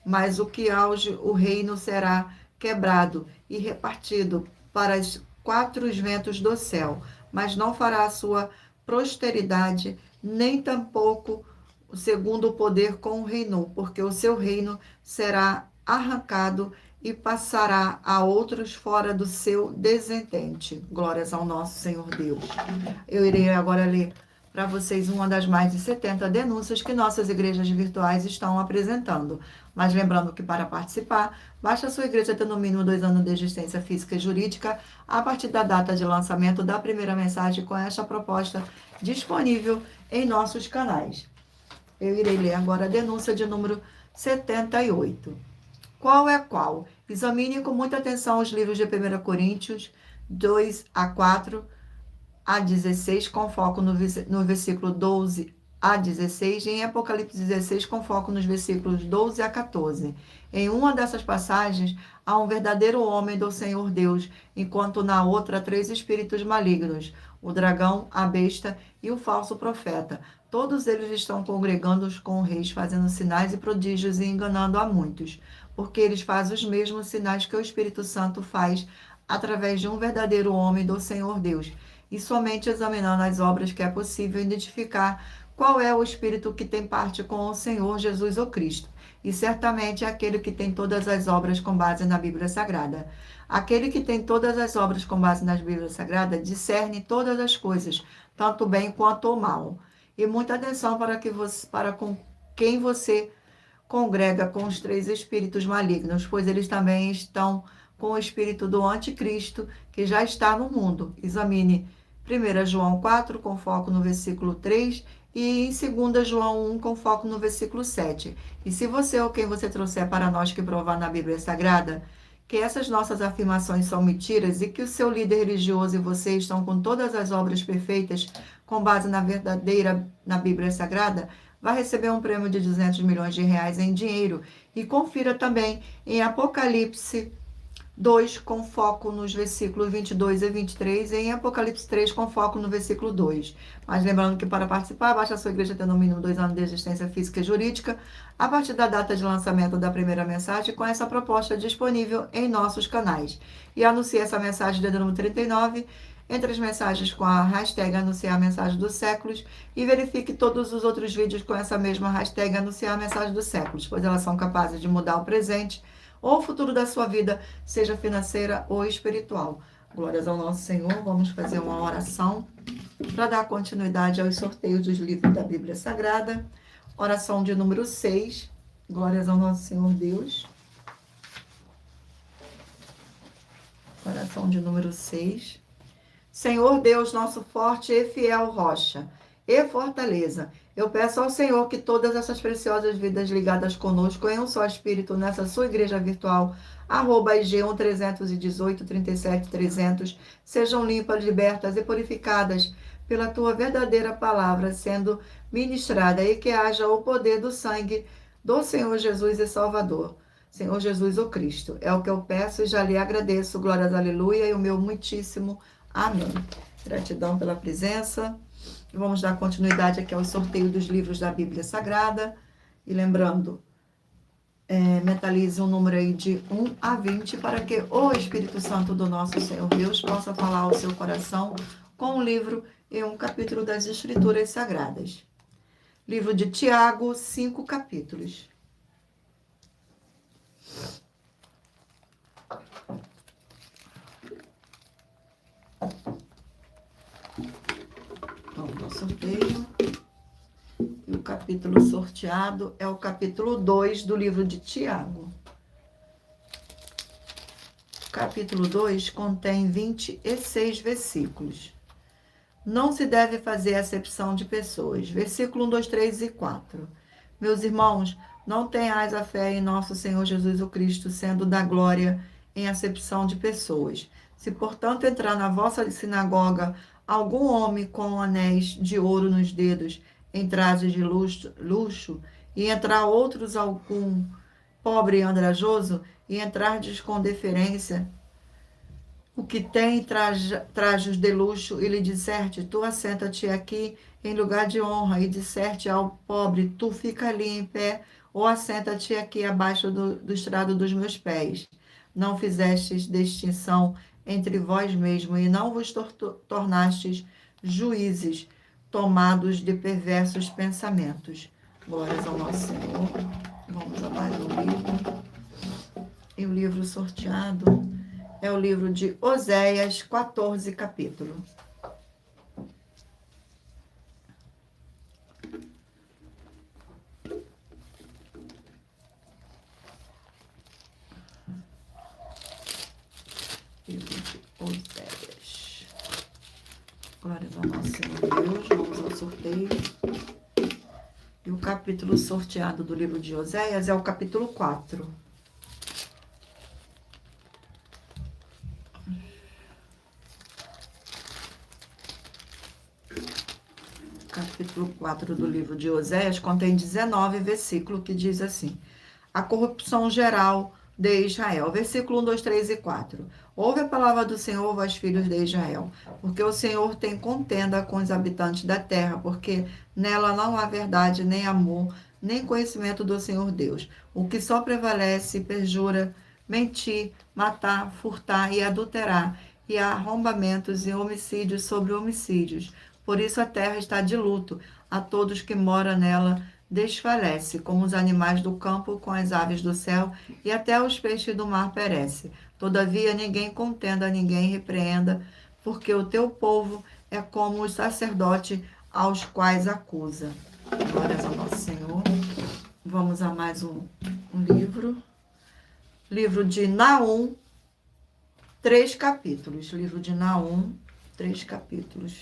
Mas o que auge o reino será quebrado e repartido para os 4 ventos do céu, mas não fará a sua posteridade, nem tampouco o segundo poder com o reino, porque o seu reino será arrancado e passará a outros fora do seu descendente. Glórias ao nosso Senhor Deus. Eu irei agora ler para vocês uma das mais de 70 denúncias que nossas igrejas virtuais estão apresentando. Mas lembrando que para participar, basta a sua igreja ter no mínimo 2 anos de existência física e jurídica a partir da data de lançamento da primeira mensagem com esta proposta disponível em nossos canais. Eu irei ler agora a denúncia de número 78. Qual é qual? Examine com muita atenção os livros de 1 Coríntios 2 a 4 a 16, com foco no versículo 12 a 16, e em Apocalipse 16, com foco nos versículos 12 a 14. Em uma dessas passagens, há um verdadeiro homem do Senhor Deus, enquanto na outra, 3 espíritos malignos, o dragão, a besta e o falso profeta. Todos eles estão congregando com reis, fazendo sinais e prodígios e enganando a muitos, porque eles fazem os mesmos sinais que o Espírito Santo faz através de um verdadeiro homem do Senhor Deus. E somente examinando as obras que é possível identificar qual é o espírito que tem parte com o Senhor Jesus ou Cristo. E certamente é aquele que tem todas as obras com base na Bíblia Sagrada. Aquele que tem todas as obras com base nas Bíblias Sagradas discerne todas as coisas, tanto o bem quanto o mal. E muita atenção para com quem você congrega com os 3 espíritos malignos, pois eles também estão com o espírito do anticristo que já está no mundo. Examine 1 João 4, com foco no versículo 3, e em 2 João 1, com foco no versículo 7. E se você ou quem você trouxer para nós que provar na Bíblia Sagrada que essas nossas afirmações são mentiras e que o seu líder religioso e você estão com todas as obras perfeitas com base na Bíblia Sagrada, vai receber um prêmio de 200 milhões de reais em dinheiro. E confira também em Apocalipse 2, com foco nos versículos 22 e 23, e em Apocalipse 3, com foco no versículo 2. Mas lembrando que para participar, basta a sua igreja ter no mínimo 2 anos de existência física e jurídica, a partir da data de lançamento da primeira mensagem, com essa proposta disponível em nossos canais. E anuncie essa mensagem de número 39, entre as mensagens com a hashtag Anunciar a Mensagem dos Séculos, e verifique todos os outros vídeos com essa mesma hashtag Anunciar a Mensagem dos Séculos, pois elas são capazes de mudar o presente ou o futuro da sua vida, seja financeira ou espiritual. Glórias ao nosso Senhor. Vamos fazer uma oração para dar continuidade aos sorteios dos livros da Bíblia Sagrada. Oração de número 6. Glórias ao nosso Senhor Deus. Oração de número 6. Senhor Deus, nosso forte e fiel rocha e fortaleza, eu peço ao Senhor que todas essas preciosas vidas ligadas conosco em um só espírito nessa sua igreja virtual, @IG 1318 37 300, sejam limpas, libertas e purificadas pela tua verdadeira palavra sendo ministrada, e que haja o poder do sangue do Senhor Jesus e Salvador. Senhor Jesus, o Cristo. É o que eu peço e já lhe agradeço. Glórias, aleluia, e o meu muitíssimo amém. Gratidão pela presença. Vamos dar continuidade aqui ao sorteio dos livros da Bíblia Sagrada. E lembrando, mentalize um número aí de 1 a 20 para que o Espírito Santo do nosso Senhor Deus possa falar ao seu coração com um livro e um capítulo das Escrituras Sagradas. Livro de Tiago, 5 capítulos. Vamos ao sorteio. E o capítulo sorteado é o capítulo 2 do livro de Tiago. O capítulo 2 contém 26 versículos. Não se deve fazer acepção de pessoas. Versículo 1, 2, 3 e 4. Meus irmãos, não tenhais a fé em nosso Senhor Jesus o Cristo, sendo da glória em acepção de pessoas. Se, portanto, entrar na vossa sinagoga algum homem com anéis de ouro nos dedos, em trajes de luxo, e entrar outros algum pobre e andrajoso, e entrardes com deferência, o que tem trajes de luxo, e lhe disserte, tu assenta-te aqui em lugar de honra, e disserte ao pobre, tu fica ali em pé, ou assenta-te aqui abaixo do estrado dos meus pés. Não fizestes distinção entre vós mesmos, e não vos tornastes juízes, tomados de perversos pensamentos. Glórias ao nosso Senhor. Vamos a mais um livro. E o livro sorteado é o livro de Oséias, 14 capítulo. Livro de Oséias. Glórias ao nosso Senhor Deus. Vamos ao sorteio. E o capítulo sorteado do livro de Oséias é o capítulo 4. capítulo 4 do livro de Oséias, contém 19 versículos que diz assim: a corrupção geral de Israel. Versículo 1, 2, 3 e 4. Ouve a palavra do Senhor, vós filhos de Israel, porque o Senhor tem contenda com os habitantes da terra, porque nela não há verdade, nem amor, nem conhecimento do Senhor Deus. O que só prevalece, perjura, mentir, matar, furtar e adulterar, e há arrombamentos e homicídios sobre homicídios. Por isso a terra está de luto, a todos que moram nela desfalece, como os animais do campo com as aves do céu, e até os peixes do mar perece. Todavia ninguém contenda, ninguém repreenda, porque o teu povo é como os sacerdotes aos quais acusa. Glórias ao nosso Senhor. Vamos a mais um livro. Livro de Naum, 3 capítulos. Livro de Naum, 3 capítulos.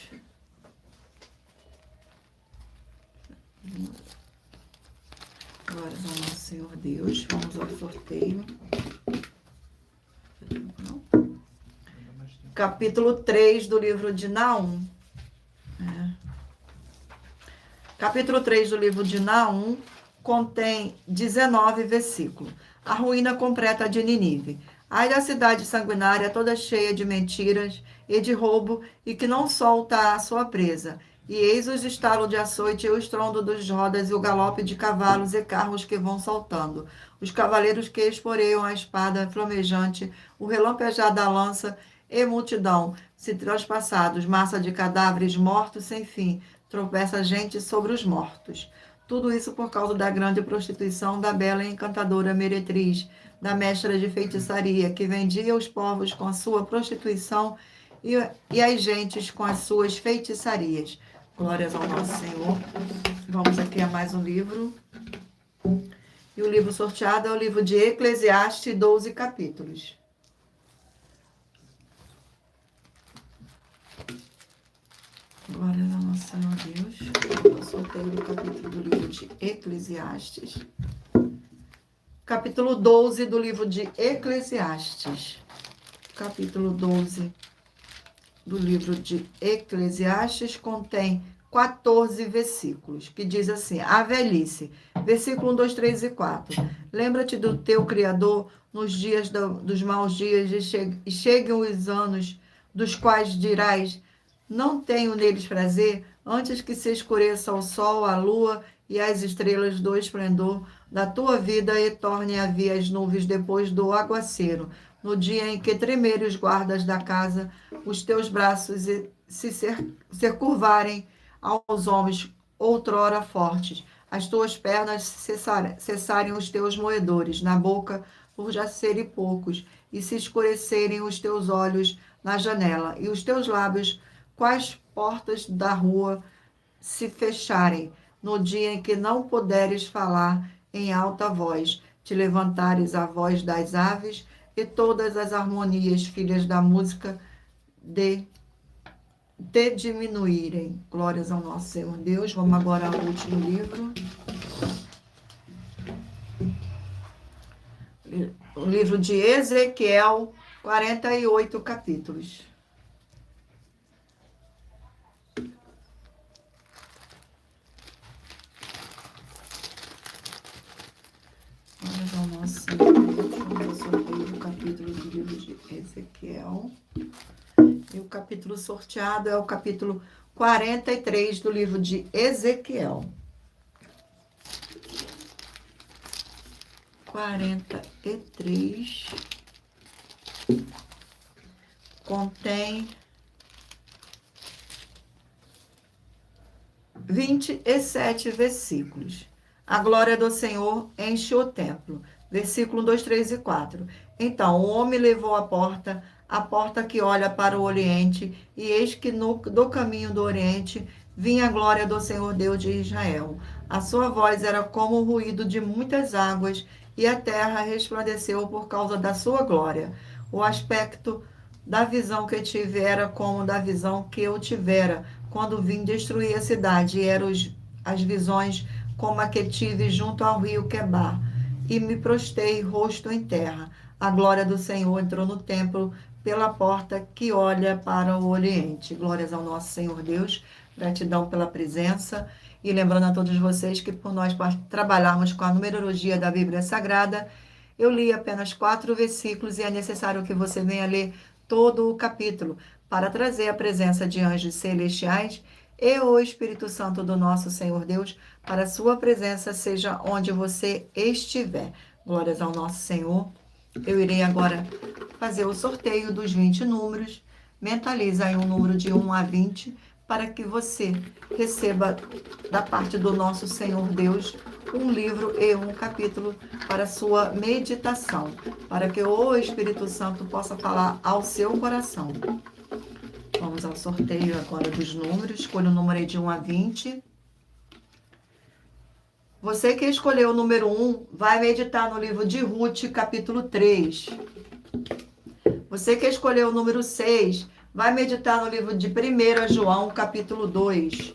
Glórias ao nosso Senhor Deus. Vamos ao sorteio. Capítulo 3 do livro de Naum. Capítulo 3 do livro de Naum contém 19 versículos. A ruína completa de Nínive. Ai da cidade sanguinária, toda cheia de mentiras e de roubo, e que não solta a sua presa. E eis os estalos de açoite, e o estrondo dos rodas, e o galope de cavalos e carros que vão saltando. Os cavaleiros que esporeiam a espada flamejante, o relampejar da lança, e multidão, se transpassados, massa de cadáveres mortos sem fim, tropeça gente sobre os mortos. Tudo isso por causa da grande prostituição da bela e encantadora meretriz, da mestra de feitiçaria, que vendia os povos com a sua prostituição e as gentes com as suas feitiçarias. Glórias ao nosso Senhor. Vamos aqui a mais um livro. E o livro sorteado é o livro de Eclesiastes, 12 capítulos. Glórias ao nosso Senhor Deus. Eu sorteio o capítulo do livro de Eclesiastes. Capítulo 12 do livro de Eclesiastes. Capítulo 12 do livro de Eclesiastes contém 14 versículos, que diz assim: a velhice, versículo 1, 2, 3 e 4. Lembra-te do teu Criador nos dias dos maus dias, e cheguem os anos dos quais dirás: não tenho neles prazer, antes que se escureça o sol, a lua e as estrelas do esplendor da tua vida, e tornem a vir as nuvens depois do aguaceiro, no dia em que tremerem os guardas da casa, os teus braços se curvarem aos homens outrora fortes, as tuas pernas cessarem os teus moedores na boca, por já serem poucos, e se escurecerem os teus olhos na janela, e os teus lábios, quais portas da rua, se fecharem, no dia em que não puderes falar em alta voz, te levantares a voz das aves, e todas as harmonias, filhas da música, te diminuírem. Glórias ao nosso Senhor Deus. Vamos agora ao último livro. O livro de Ezequiel, 48 capítulos. Glórias ao nosso Senhor Deus. Vamos ao sorteio do capítulo do livro de Ezequiel. E o capítulo sorteado é o capítulo 43 do livro de Ezequiel. 43 contém 27 versículos. A glória do Senhor enche o templo. Versículo 2, 3 e 4. Então o homem levou a porta que olha para o oriente, e eis que do caminho do oriente vinha a glória do Senhor Deus de Israel. A sua voz era como o ruído de muitas águas, e a terra resplandeceu por causa da sua glória. O aspecto da visão que tive era como da visão que eu tivera quando vim destruir a cidade, e eram as visões como a que tive junto ao rio Quebar, e me prostei rosto em terra. A glória do Senhor entrou no templo pela porta que olha para o oriente. Glórias ao nosso Senhor Deus. Gratidão pela presença. E lembrando a todos vocês que por nós trabalharmos com a numerologia da Bíblia Sagrada, eu li apenas 4 versículos e é necessário que você venha ler todo o capítulo para trazer a presença de anjos celestiais e o Espírito Santo do nosso Senhor Deus para a sua presença, seja onde você estiver. Glórias ao nosso Senhor. Eu irei agora fazer o sorteio dos 20 números. Mentaliza aí um número de 1 a 20 para que você receba da parte do nosso Senhor Deus um livro e um capítulo para sua meditação, para que o Espírito Santo possa falar ao seu coração. Vamos ao sorteio agora dos números. Escolha o número aí de 1 a 20. Você que escolheu o número 1, vai meditar no livro de Ruth, capítulo 3. Você que escolheu o número 6, vai meditar no livro de 1 João, capítulo 2.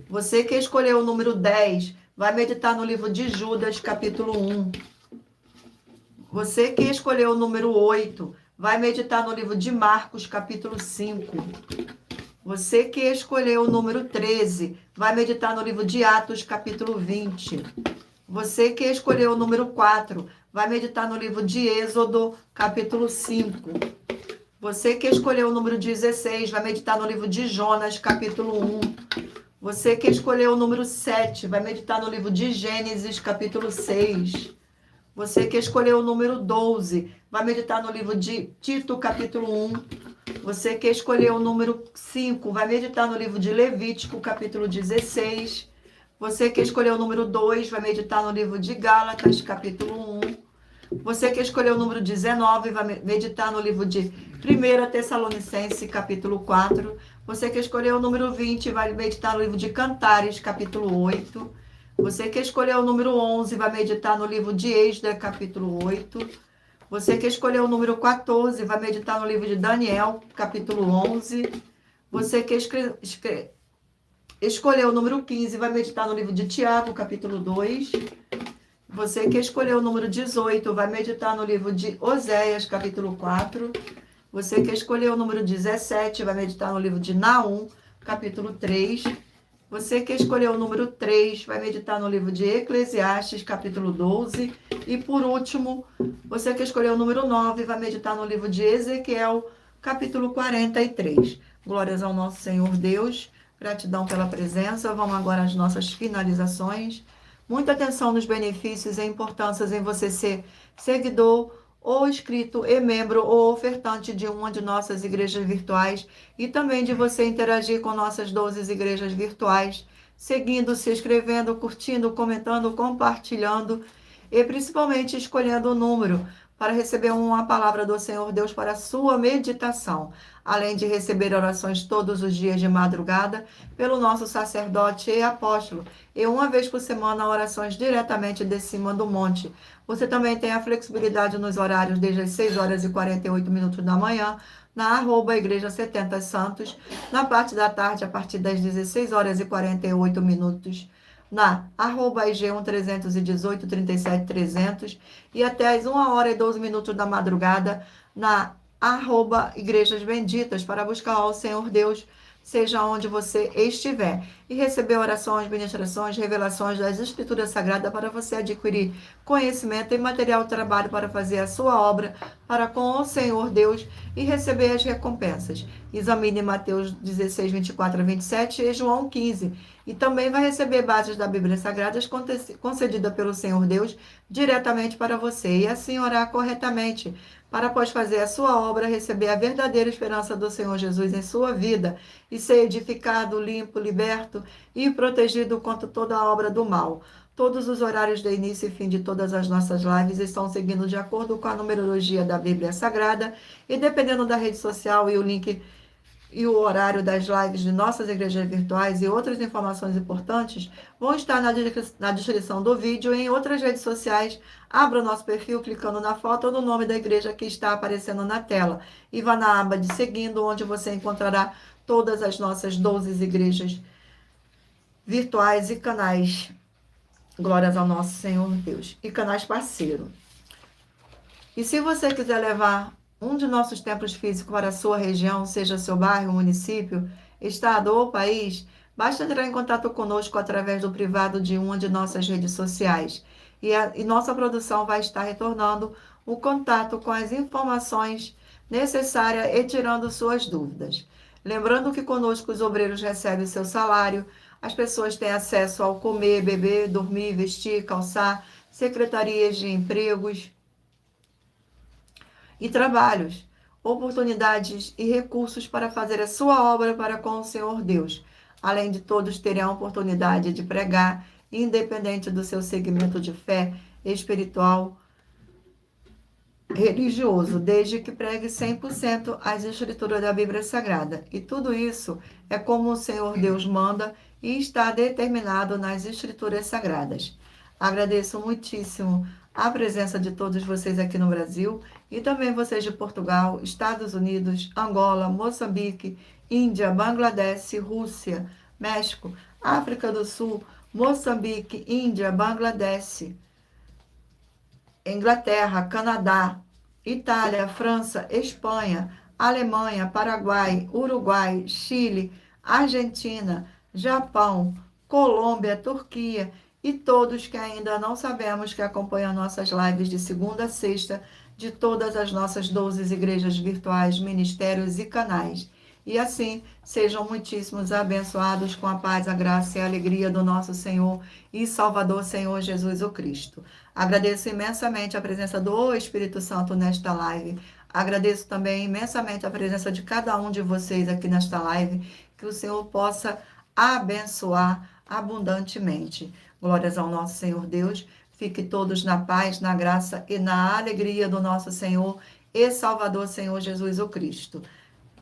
Você que escolheu o número 10, vai meditar no livro de Judas, capítulo 1. Você que escolheu o número 8, vai meditar no livro de Marcos, capítulo 5. Você que escolheu o número 13, vai meditar no livro de Atos, capítulo 20. Você que escolheu o número 4, vai meditar no livro de Êxodo, capítulo 5. Você que escolheu o número 16, vai meditar no livro de Jonas, capítulo 1. Você que escolheu o número 7, vai meditar no livro de Gênesis, capítulo 6. Você que escolheu o número 12, vai meditar no livro de Tito, capítulo 1. Você que escolheu o número 5, vai meditar no livro de Levítico, capítulo 16. Você que escolheu o número 2, vai meditar no livro de Gálatas, capítulo 1. Você que escolheu o número 19, vai meditar no livro de 1 Tessalonicenses, capítulo 4. Você que escolheu o número 20, vai meditar no livro de Cantares, capítulo 8. Você que escolheu o número 11, vai meditar no livro de Esdras, capítulo 8. Você que escolheu o número 14, vai meditar no livro de Daniel, capítulo 11. Você que escolheu o número 15, vai meditar no livro de Tiago, capítulo 2. Você que escolheu o número 18, vai meditar no livro de Oséias, capítulo 4. Você que escolheu o número 17, vai meditar no livro de Naum, capítulo 3. Você que escolheu o número 3, vai meditar no livro de Eclesiastes, capítulo 12. E por último, você que escolheu o número 9, vai meditar no livro de Ezequiel, capítulo 43. Glórias ao nosso Senhor Deus. Gratidão pela presença. Vamos agora às nossas finalizações. Muita atenção nos benefícios e importâncias em você ser seguidor ou inscrito e membro ou ofertante de uma de nossas igrejas virtuais e também de você interagir com nossas 12 igrejas virtuais, seguindo, se inscrevendo, curtindo, comentando, compartilhando e principalmente escolhendo o número para receber uma palavra do Senhor Deus para a sua meditação, além de receber orações todos os dias de madrugada pelo nosso sacerdote e apóstolo, e uma vez por semana orações diretamente de cima do monte. Você também tem a flexibilidade nos horários desde as 6 horas e 48 minutos da manhã, na Igreja 70 Santos, na parte da tarde, a partir das 16 horas e 48 minutos, na IG1 318 37 300 e até as 1 hora e 12 minutos da madrugada na Igrejas Benditas para buscar ao Senhor Deus, seja onde você estiver, e receber orações, ministrações, revelações das Escrituras Sagradas para você adquirir conhecimento e material de trabalho para fazer a sua obra para com o Senhor Deus e receber as recompensas. Examine Mateus 16, 24 a 27 e João 15. E também vai receber bases da Bíblia Sagrada concedida pelo Senhor Deus diretamente para você. E assim orar corretamente, para após fazer a sua obra, receber a verdadeira esperança do Senhor Jesus em sua vida e ser edificado, limpo, liberto e protegido contra toda a obra do mal. Todos os horários de início e fim de todas as nossas lives estão seguindo de acordo com a numerologia da Bíblia Sagrada e dependendo da rede social e o link e o horário das lives de nossas igrejas virtuais e outras informações importantes vão estar na descrição do vídeo e em outras redes sociais. Abra o nosso perfil clicando na foto ou no nome da igreja que está aparecendo na tela e vá na aba de seguindo, onde você encontrará todas as nossas 12 igrejas virtuais e canais. Glórias ao nosso Senhor Deus. E canais parceiro. E se você quiser levar um de nossos templos físicos para a sua região, seja seu bairro, município, estado ou país, basta entrar em contato conosco através do privado de uma de nossas redes sociais. E nossa produção vai estar retornando o contato com as informações necessárias e tirando suas dúvidas. Lembrando que conosco os obreiros recebem o seu salário, as pessoas têm acesso ao comer, beber, dormir, vestir, calçar, secretarias de empregos e trabalhos, oportunidades e recursos para fazer a sua obra para com o Senhor Deus. Além de todos terem a oportunidade de pregar, independente do seu segmento de fé espiritual, religioso, desde que pregue 100% as escrituras da Bíblia Sagrada. E tudo isso é como o Senhor Deus manda e está determinado nas escrituras sagradas. Agradeço muitíssimo a presença de todos vocês aqui no Brasil e também vocês de Portugal, Estados Unidos, Angola, Moçambique, Índia, Bangladesh, Rússia, México, África do Sul, Moçambique, Índia, Bangladesh, Inglaterra, Canadá, Itália, França, Espanha, Alemanha, Paraguai, Uruguai, Chile, Argentina, Japão, Colômbia, Turquia e todos que ainda não sabemos que acompanham nossas lives de segunda a sexta de todas as nossas 12 igrejas virtuais, ministérios e canais. E assim, sejam muitíssimos abençoados com a paz, a graça e a alegria do nosso Senhor e Salvador, Senhor Jesus o Cristo. Agradeço imensamente a presença do Espírito Santo nesta live. Agradeço também imensamente a presença de cada um de vocês aqui nesta live. Que o Senhor possa abençoar abundantemente. Glórias ao nosso Senhor Deus. Fique todos na paz, na graça e na alegria do nosso Senhor e Salvador, Senhor Jesus o Cristo.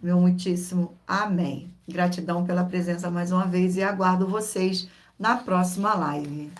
Meu muitíssimo amém. Gratidão pela presença mais uma vez e aguardo vocês na próxima live.